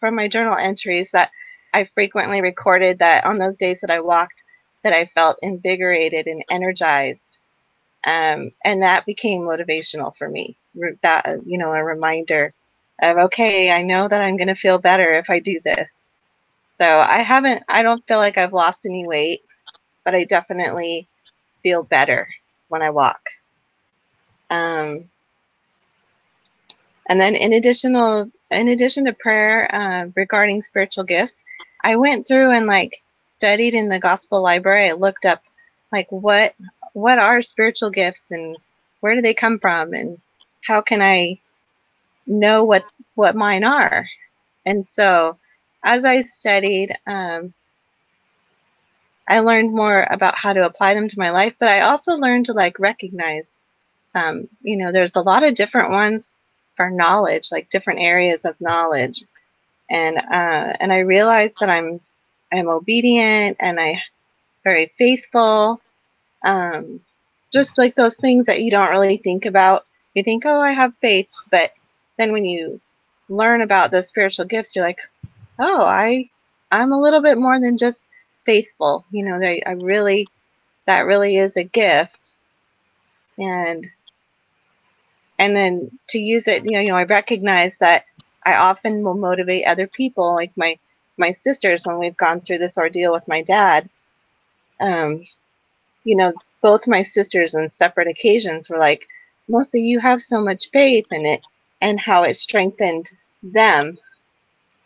Speaker 1: from my journal entries that I frequently recorded that on those days that I walked, that I felt invigorated and energized. And that became motivational for me. That, you know, a reminder of, okay, I know that I'm going to feel better if I do this. So I don't feel like I've lost any weight, but I definitely feel better when I walk. And then in addition to prayer regarding spiritual gifts, I went through and like studied in the gospel library. I looked up like what are spiritual gifts and where do they come from and how can I know what mine are. And so as I studied, I learned more about how to apply them to my life, but I also learned to like recognize some, there's a lot of different ones for knowledge, like different areas of knowledge. And I realized that I'm obedient and I very faithful. Just like those things that you don't really think about. You think, oh, I have faith, but then when you learn about the spiritual gifts, you're like, oh, I'm a little bit more than just faithful. That really is a gift. And then to use it, I recognize that I often will motivate other people, like my sisters, when we've gone through this ordeal with my dad. Both my sisters on separate occasions were like, Melissa, you have so much faith in it, and how it strengthened them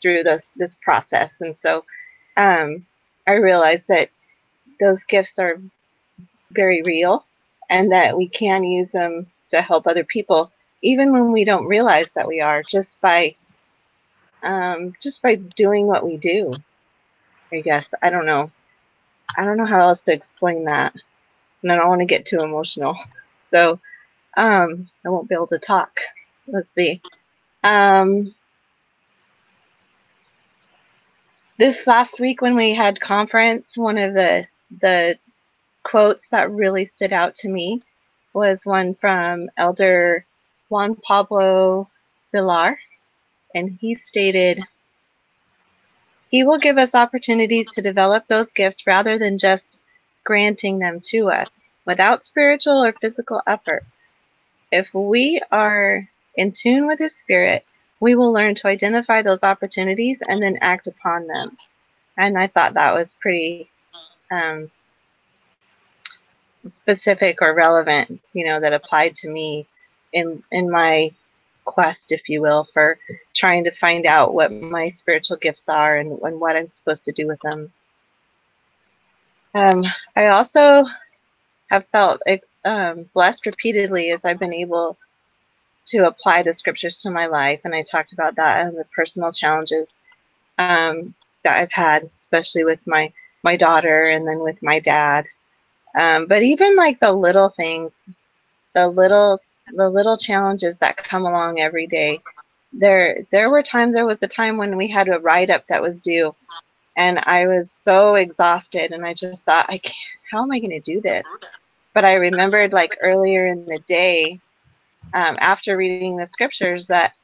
Speaker 1: through this process. And so I realized that those gifts are very real and that we can use them to help other people, even when we don't realize that we are, just by doing what we do. I guess I don't know how else to explain that, and I don't want to get too emotional, so I won't be able to talk. Let's see. This last week when we had conference, one of the quotes that really stood out to me was one from Elder Juan Pablo Villar, and he stated, "He will give us opportunities to develop those gifts rather than just granting them to us without spiritual or physical effort. If we are in tune with His Spirit, we will learn to identify those opportunities and then act upon them." And I thought that was pretty specific or relevant, that applied to me in my quest, if you will, for trying to find out what my spiritual gifts are and what I'm supposed to do with them. I also have felt blessed repeatedly as I've been able to apply the scriptures to my life, and I talked about that and the personal challenges that I've had, especially with my daughter and then with my dad. But even like the little things, the little challenges that come along every day. There was a time when we had a write-up that was due, and I was so exhausted, and I just thought, how am I going to do this? But I remembered like earlier in the day, after reading the scriptures, that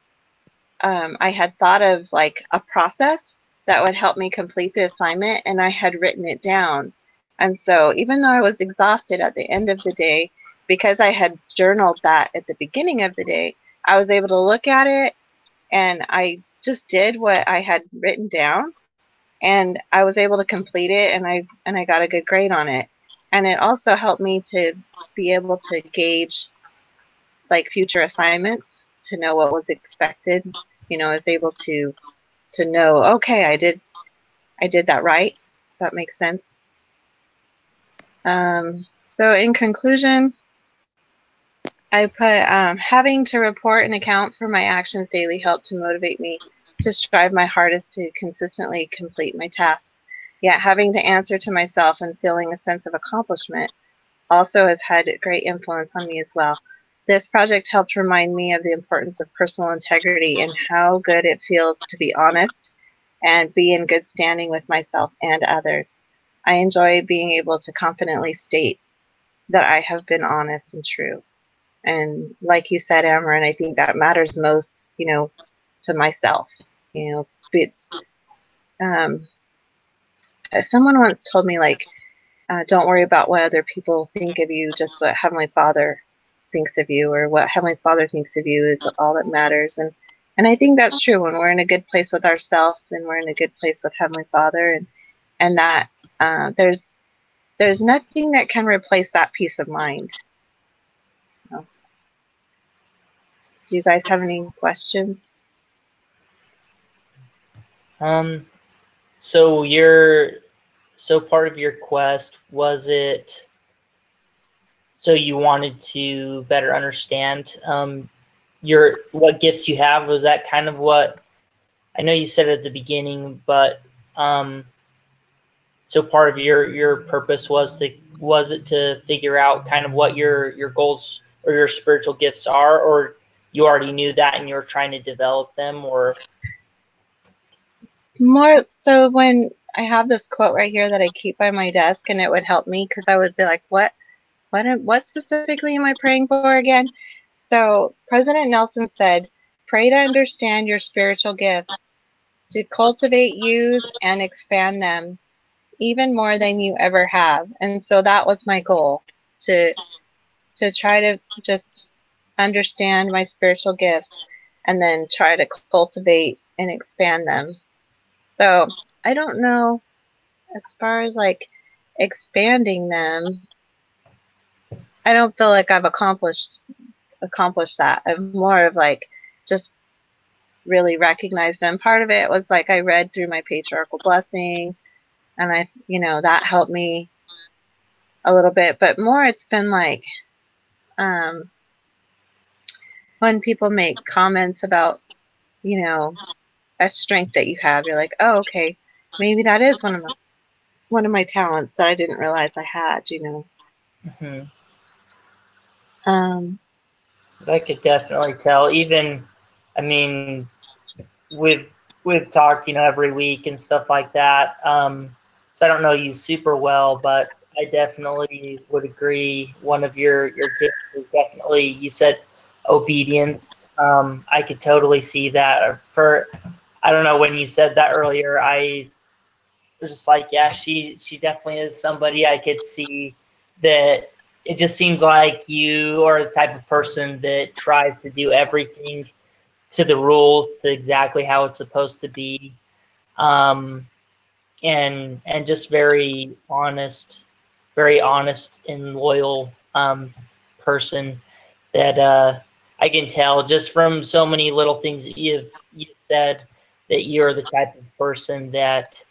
Speaker 1: I had thought of like a process that would help me complete the assignment, and I had written it down. And so even though I was exhausted at the end of the day, because I had journaled that at the beginning of the day, I was able to look at it, and I just did what I had written down, and I was able to complete it, and I got a good grade on it. And it also helped me to be able to gauge like future assignments, to know what was expected. I was able to know, okay, I did that right. If that makes sense. So in conclusion, I put having to report and account for my actions daily helped to motivate me to strive my hardest to consistently complete my tasks. Yet having to answer to myself and feeling a sense of accomplishment also has had great influence on me as well. This project helped remind me of the importance of personal integrity and how good it feels to be honest and be in good standing with myself and others. I enjoy being able to confidently state that I have been honest and true. And like you said, Amaran, I think that matters most, to myself. It's someone once told me, like, don't worry about what other people think of you, just what Heavenly Father thinks of you, or what Heavenly Father thinks of you is all that matters. And I think that's true. When we're in a good place with ourselves, then we're in a good place with Heavenly Father, and that there's nothing that can replace that peace of mind. Do you guys have any questions?
Speaker 3: So part of your quest, was it so you wanted to better understand what gifts you have? Was that kind of what, I know you said at the beginning, but so part of your purpose was it to figure out kind of what your goals or your spiritual gifts are, or you already knew that and you were trying to develop them? Or
Speaker 1: More so when I have this quote right here that I keep by my desk, and it would help me because I would be like, what specifically am I praying for again? So President Nelson said, pray to understand your spiritual gifts, to cultivate, use, and expand them even more than you ever have. And so that was my goal, to try to just understand my spiritual gifts and then try to cultivate and expand them. So I don't know, as far as like expanding them, I don't feel like I've accomplished that. I'm more of like just really recognized them. Part of it was like I read through my patriarchal blessing, and that helped me a little bit. But more, it's been like when people make comments about a strength that you have, you're like, oh, okay, maybe that is one of my talents that I didn't realize I had.
Speaker 3: mhm.
Speaker 1: Um,
Speaker 3: 'Cause I could definitely tell. Even, I mean, we've talked, every week and stuff like that. So I don't know you super well, but I definitely would agree. One of your gifts is definitely, you said, obedience. I could totally see that. I don't know, when you said that earlier, I was just like, yeah, she definitely is somebody I could see that. It just seems like you are the type of person that tries to do everything to the rules, to exactly how it's supposed to be, um, and just very honest and loyal person that I can tell just from so many little things that you've said, that you're the type of person that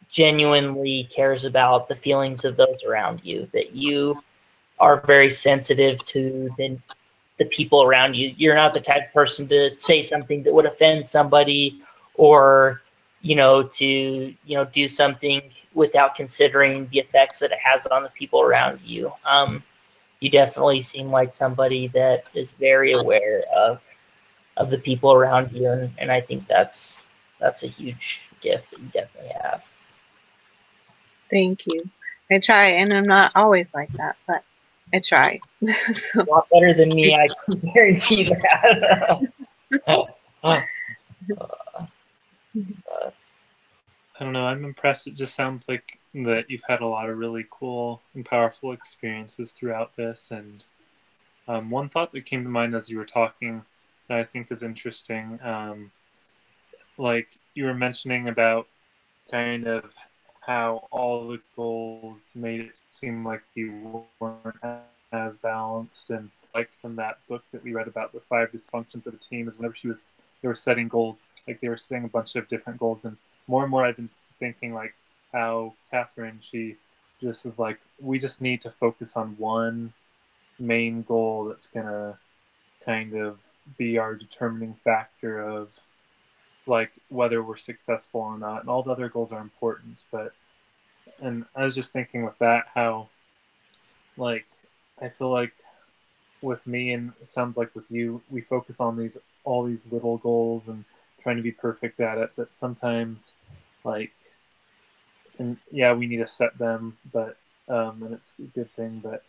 Speaker 3: genuinely cares about the feelings of those around you, that you are very sensitive to the people around you. You're not the type of person to say something that would offend somebody, or to do something without considering the effects that it has on the people around you. You definitely seem like somebody that is very aware of the people around you, and I think that's a huge gift that you definitely have.
Speaker 1: Thank you. I try, and I'm not always like that, but I try.
Speaker 3: A lot better than me, I can guarantee that.
Speaker 2: I don't know. I'm impressed. It just sounds like that you've had a lot of really cool and powerful experiences throughout this. And one thought that came to mind as you were talking that I think is interesting, like you were mentioning about kind of how all the goals made it seem like you weren't as balanced. And like from that book that we read about the 5 dysfunctions of a team, is whenever they were setting goals, like they were setting a bunch of different goals. And more I've been thinking like how Catherine, she just is like, we just need to focus on one main goal that's gonna kind of be our determining factor of like whether we're successful or not, and all the other goals are important. But and I was just thinking with that how like I feel like with me, and it sounds like with you, we focus on all these little goals and trying to be perfect at it, but sometimes like, and yeah, we need to set them, but and it's a good thing, but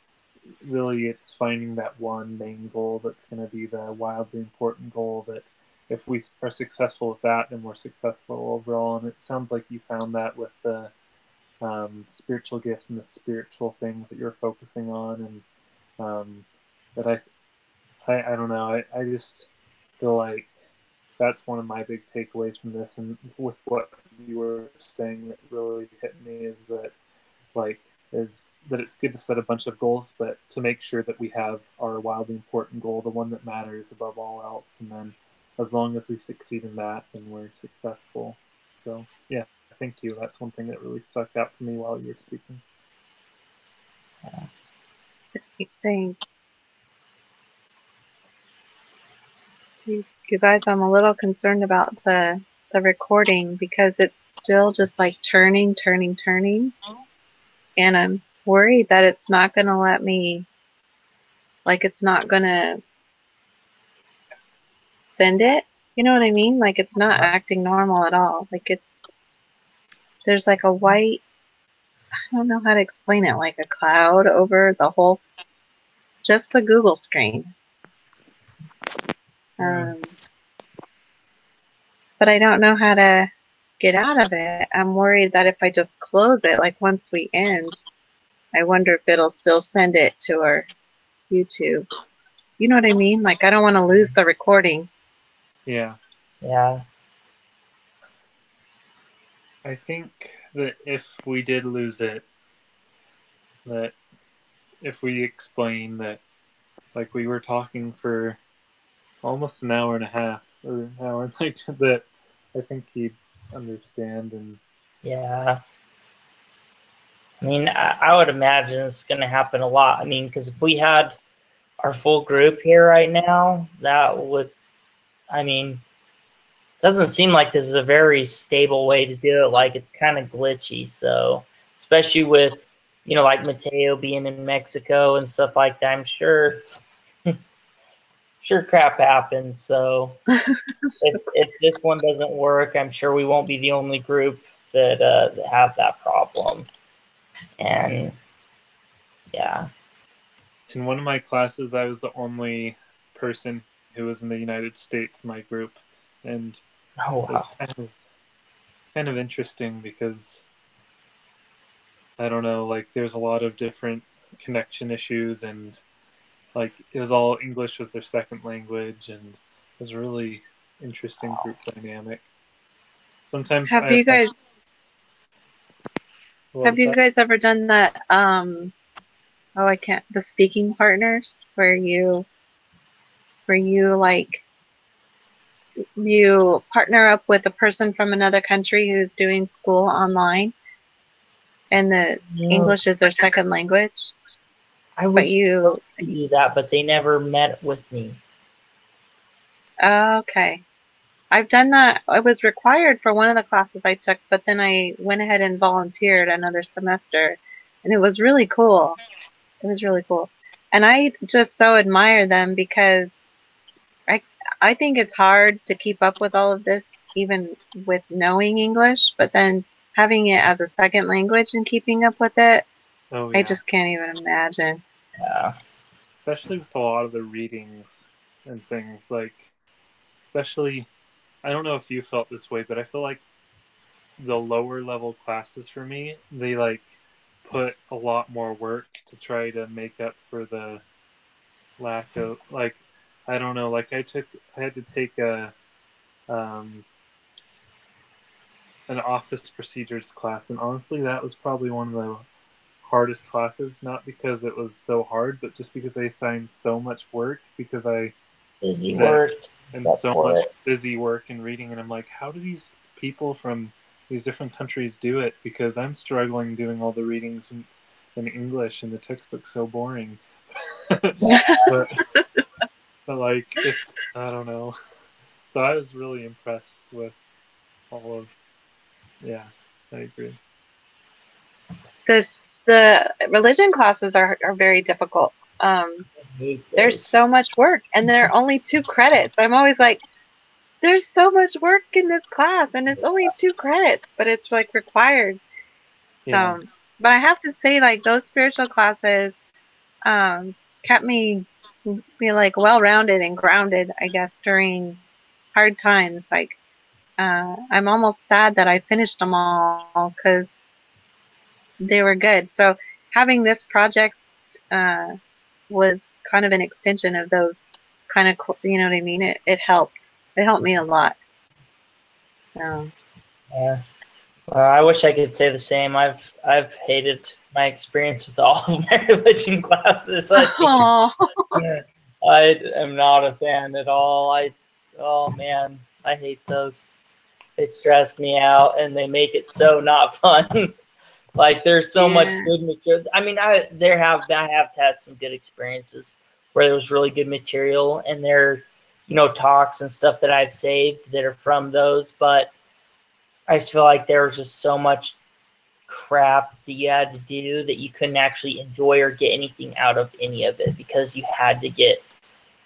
Speaker 2: really it's finding that one main goal that's going to be the wildly important goal, that if we are successful with that, then we're successful overall. And it sounds like you found that with the spiritual gifts and the spiritual things that you're focusing on. And that I don't know, I just feel like that's one of my big takeaways from this. And with what you were saying that really hit me is that like is that it's good to set a bunch of goals, but to make sure that we have our wildly important goal, the one that matters above all else, and then as long as we succeed in that, then we're successful. So yeah, thank you. That's one thing that really stuck out to me while you were speaking.
Speaker 1: Thanks. You guys, I'm a little concerned about the recording because it's still just like turning, and I'm worried that it's not going to let me, like it's not going to send it. You know what I mean? Like it's not acting normal at all. Like there's like a white, I don't know how to explain it, like a cloud over the whole, just the Google screen. But I don't know how to get out of it. I'm worried that if I just close it, like once we end, I wonder if it'll still send it to our YouTube. You know what I mean? Like I don't want to lose the recording.
Speaker 2: Yeah.
Speaker 3: Yeah.
Speaker 2: I think that if we did lose it, that if we explain that, like we were talking for almost an hour and a half, or an hour, like that, I think he'd understand. And
Speaker 3: yeah. I mean, I would imagine it's going to happen a lot. I mean, because if we had our full group here right now, that would, I mean, doesn't seem like this is a very stable way to do it. Like it's kind of glitchy. So, especially with, you know, like Mateo being in Mexico and stuff like that, I'm sure crap happens. So if this one doesn't work, I'm sure we won't be the only group that have that problem. And yeah.
Speaker 2: In one of my classes, I was the only person who was in the United States in my group, and
Speaker 3: oh wow,
Speaker 2: it was kind of interesting because I don't know, like there's a lot of different connection issues, and like it was all English was their second language, and it was a really interesting group dynamic. Sometimes
Speaker 1: have you guys ever done that? The speaking partners where you like you partner up with a person from another country who's doing school online, and the English is their second language.
Speaker 3: I was supposed to do that, but they never met with me.
Speaker 1: Okay. I've done that. It was required for one of the classes I took, but then I went ahead and volunteered another semester, and it was really cool. It was really cool. And I just so admire them because I think it's hard to keep up with all of this, even with knowing English, but then having it as a second language and keeping up with it, I just can't even imagine.
Speaker 3: Yeah.
Speaker 2: Especially with a lot of the readings and things, like, especially, I don't know if you felt this way, but I feel like the lower level classes for me, they like put a lot more work to try to make up for the lack of, like, I don't know, like I had to take an office procedures class, and honestly that was probably one of the hardest classes, not because it was so hard, but just because I assigned so much work because
Speaker 3: busy work
Speaker 2: and reading, and I'm like, how do these people from these different countries do it? Because I'm struggling doing all the readings in English, and the textbook's so boring. but like, I don't know. So I was really impressed with all of. Yeah, I agree.
Speaker 1: The religion classes are very difficult. There's so much work, and there are only 2 credits. I'm always like, there's so much work in this class, and it's only 2 credits, but it's like required.
Speaker 2: Yeah.
Speaker 1: But I have to say, like those spiritual classes kept me like well-rounded and grounded, I guess, during hard times. Like I'm almost sad that I finished them all because they were good. So having this project was kind of an extension of those kind of, you know what I mean? It helped. It helped me a lot. So.
Speaker 3: Yeah. I wish I could say the same. I've hated my experience with all of my religion classes. I think
Speaker 1: Oh,
Speaker 3: I am not a fan at all. Oh man, I hate those. They stress me out and they make it so not fun. Like there's so much
Speaker 1: yeah.
Speaker 3: good material. I mean, I have had some good experiences where there was really good material and there, talks and stuff that I've saved that are from those. But I just feel like there was just so much crap that you had to do that you couldn't actually enjoy or get anything out of any of it because you had to get,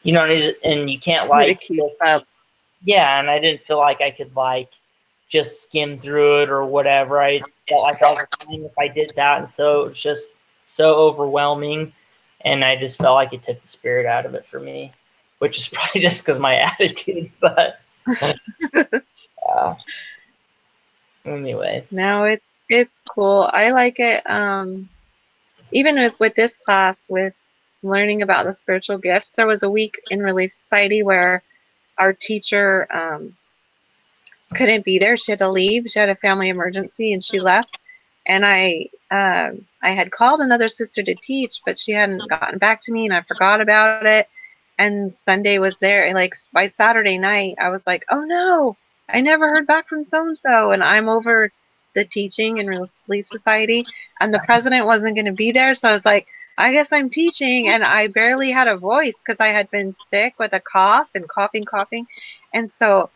Speaker 3: and you can't
Speaker 1: To
Speaker 3: like
Speaker 1: keep up.
Speaker 3: yeah, and I didn't feel like I could like just skim through it or whatever. I felt like I was fine if I did that, and so it was just so overwhelming, and I just felt like it took the spirit out of it for me, which is probably just because my attitude. But anyway,
Speaker 1: No, it's cool. I like it. Even with this class, with learning about the spiritual gifts, there was a week in Relief Society where our teacher couldn't be there. She had to leave. She had a family emergency and she left. And I had called another sister to teach, but she hadn't gotten back to me, and I forgot about it. And Sunday was there, and like by Saturday night, I was like, "Oh no, I never heard back from so and so." And I'm over the teaching in Relief Society, and the president wasn't going to be there, so I was like, "I guess I'm teaching," and I barely had a voice because I had been sick with a cough and coughing, and so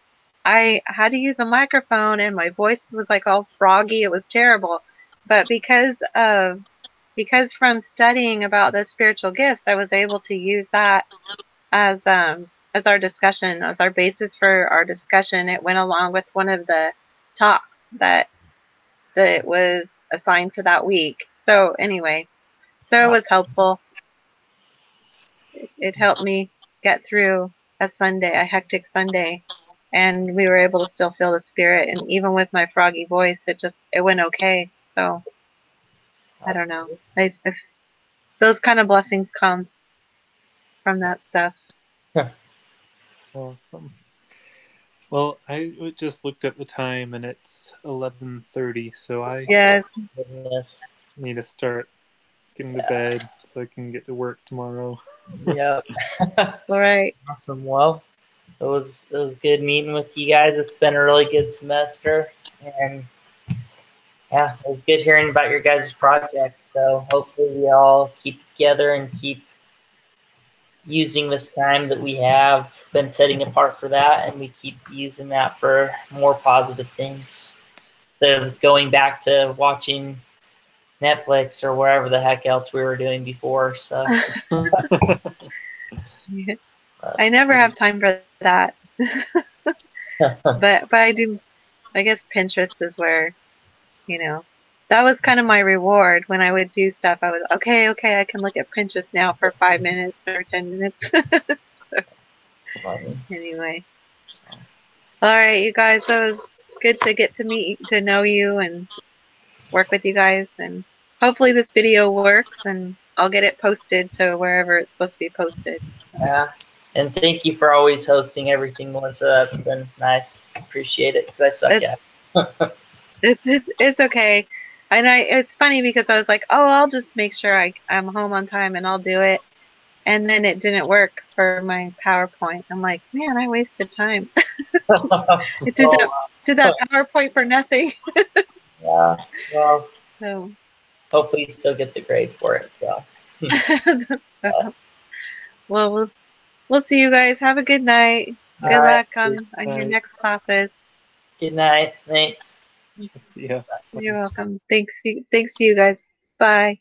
Speaker 1: I had to use a microphone, and my voice was like all froggy. It was terrible. But because from studying about the spiritual gifts, I was able to use that as our discussion, as our basis for our discussion. It went along with one of the talks that was assigned for that week. So anyway, so it was helpful. It helped me get through a hectic Sunday, and we were able to still feel the spirit. And even with my froggy voice, it went okay. So I don't know. If those kind of blessings come from that stuff.
Speaker 2: Awesome. Well, I just looked at the time and it's 11:30, so I
Speaker 1: Yes.
Speaker 2: need to start getting to bed so I can get to work tomorrow.
Speaker 3: Yep.
Speaker 1: All right.
Speaker 3: Awesome. Well, it was good meeting with you guys. It's been a really good semester, and yeah, it was good hearing about your guys' projects. So hopefully we all keep together and keep using this time that we have been setting apart for that, and we keep using that for more positive things instead of going back to watching Netflix or wherever the heck else we were doing before. So
Speaker 1: I never have time for that. but I do. I guess Pinterest is where, that was kind of my reward when I would do stuff. I would, okay, I can look at Pinterest now for 5 minutes or 10 minutes. Anyway. All right, you guys, that was good to get to know you and work with you guys. And hopefully this video works and I'll get it posted to wherever it's supposed to be posted.
Speaker 3: Yeah. And thank you for always hosting everything, Melissa. That's been nice. Appreciate it because I suck at it.
Speaker 1: It's okay. And it's funny because I was like, oh, I'll just make sure I'm home on time and I'll do it. And then it didn't work for my PowerPoint. I'm like, man, I wasted time. I did that PowerPoint for nothing.
Speaker 3: Yeah. Well,
Speaker 1: So.
Speaker 3: Hopefully you still get the grade for it. So.
Speaker 1: Well, we'll see you guys. Have a good night. Good luck on your next classes.
Speaker 3: Good night. Thanks.
Speaker 2: See ya.
Speaker 1: You're welcome. Thanks to you guys. Bye.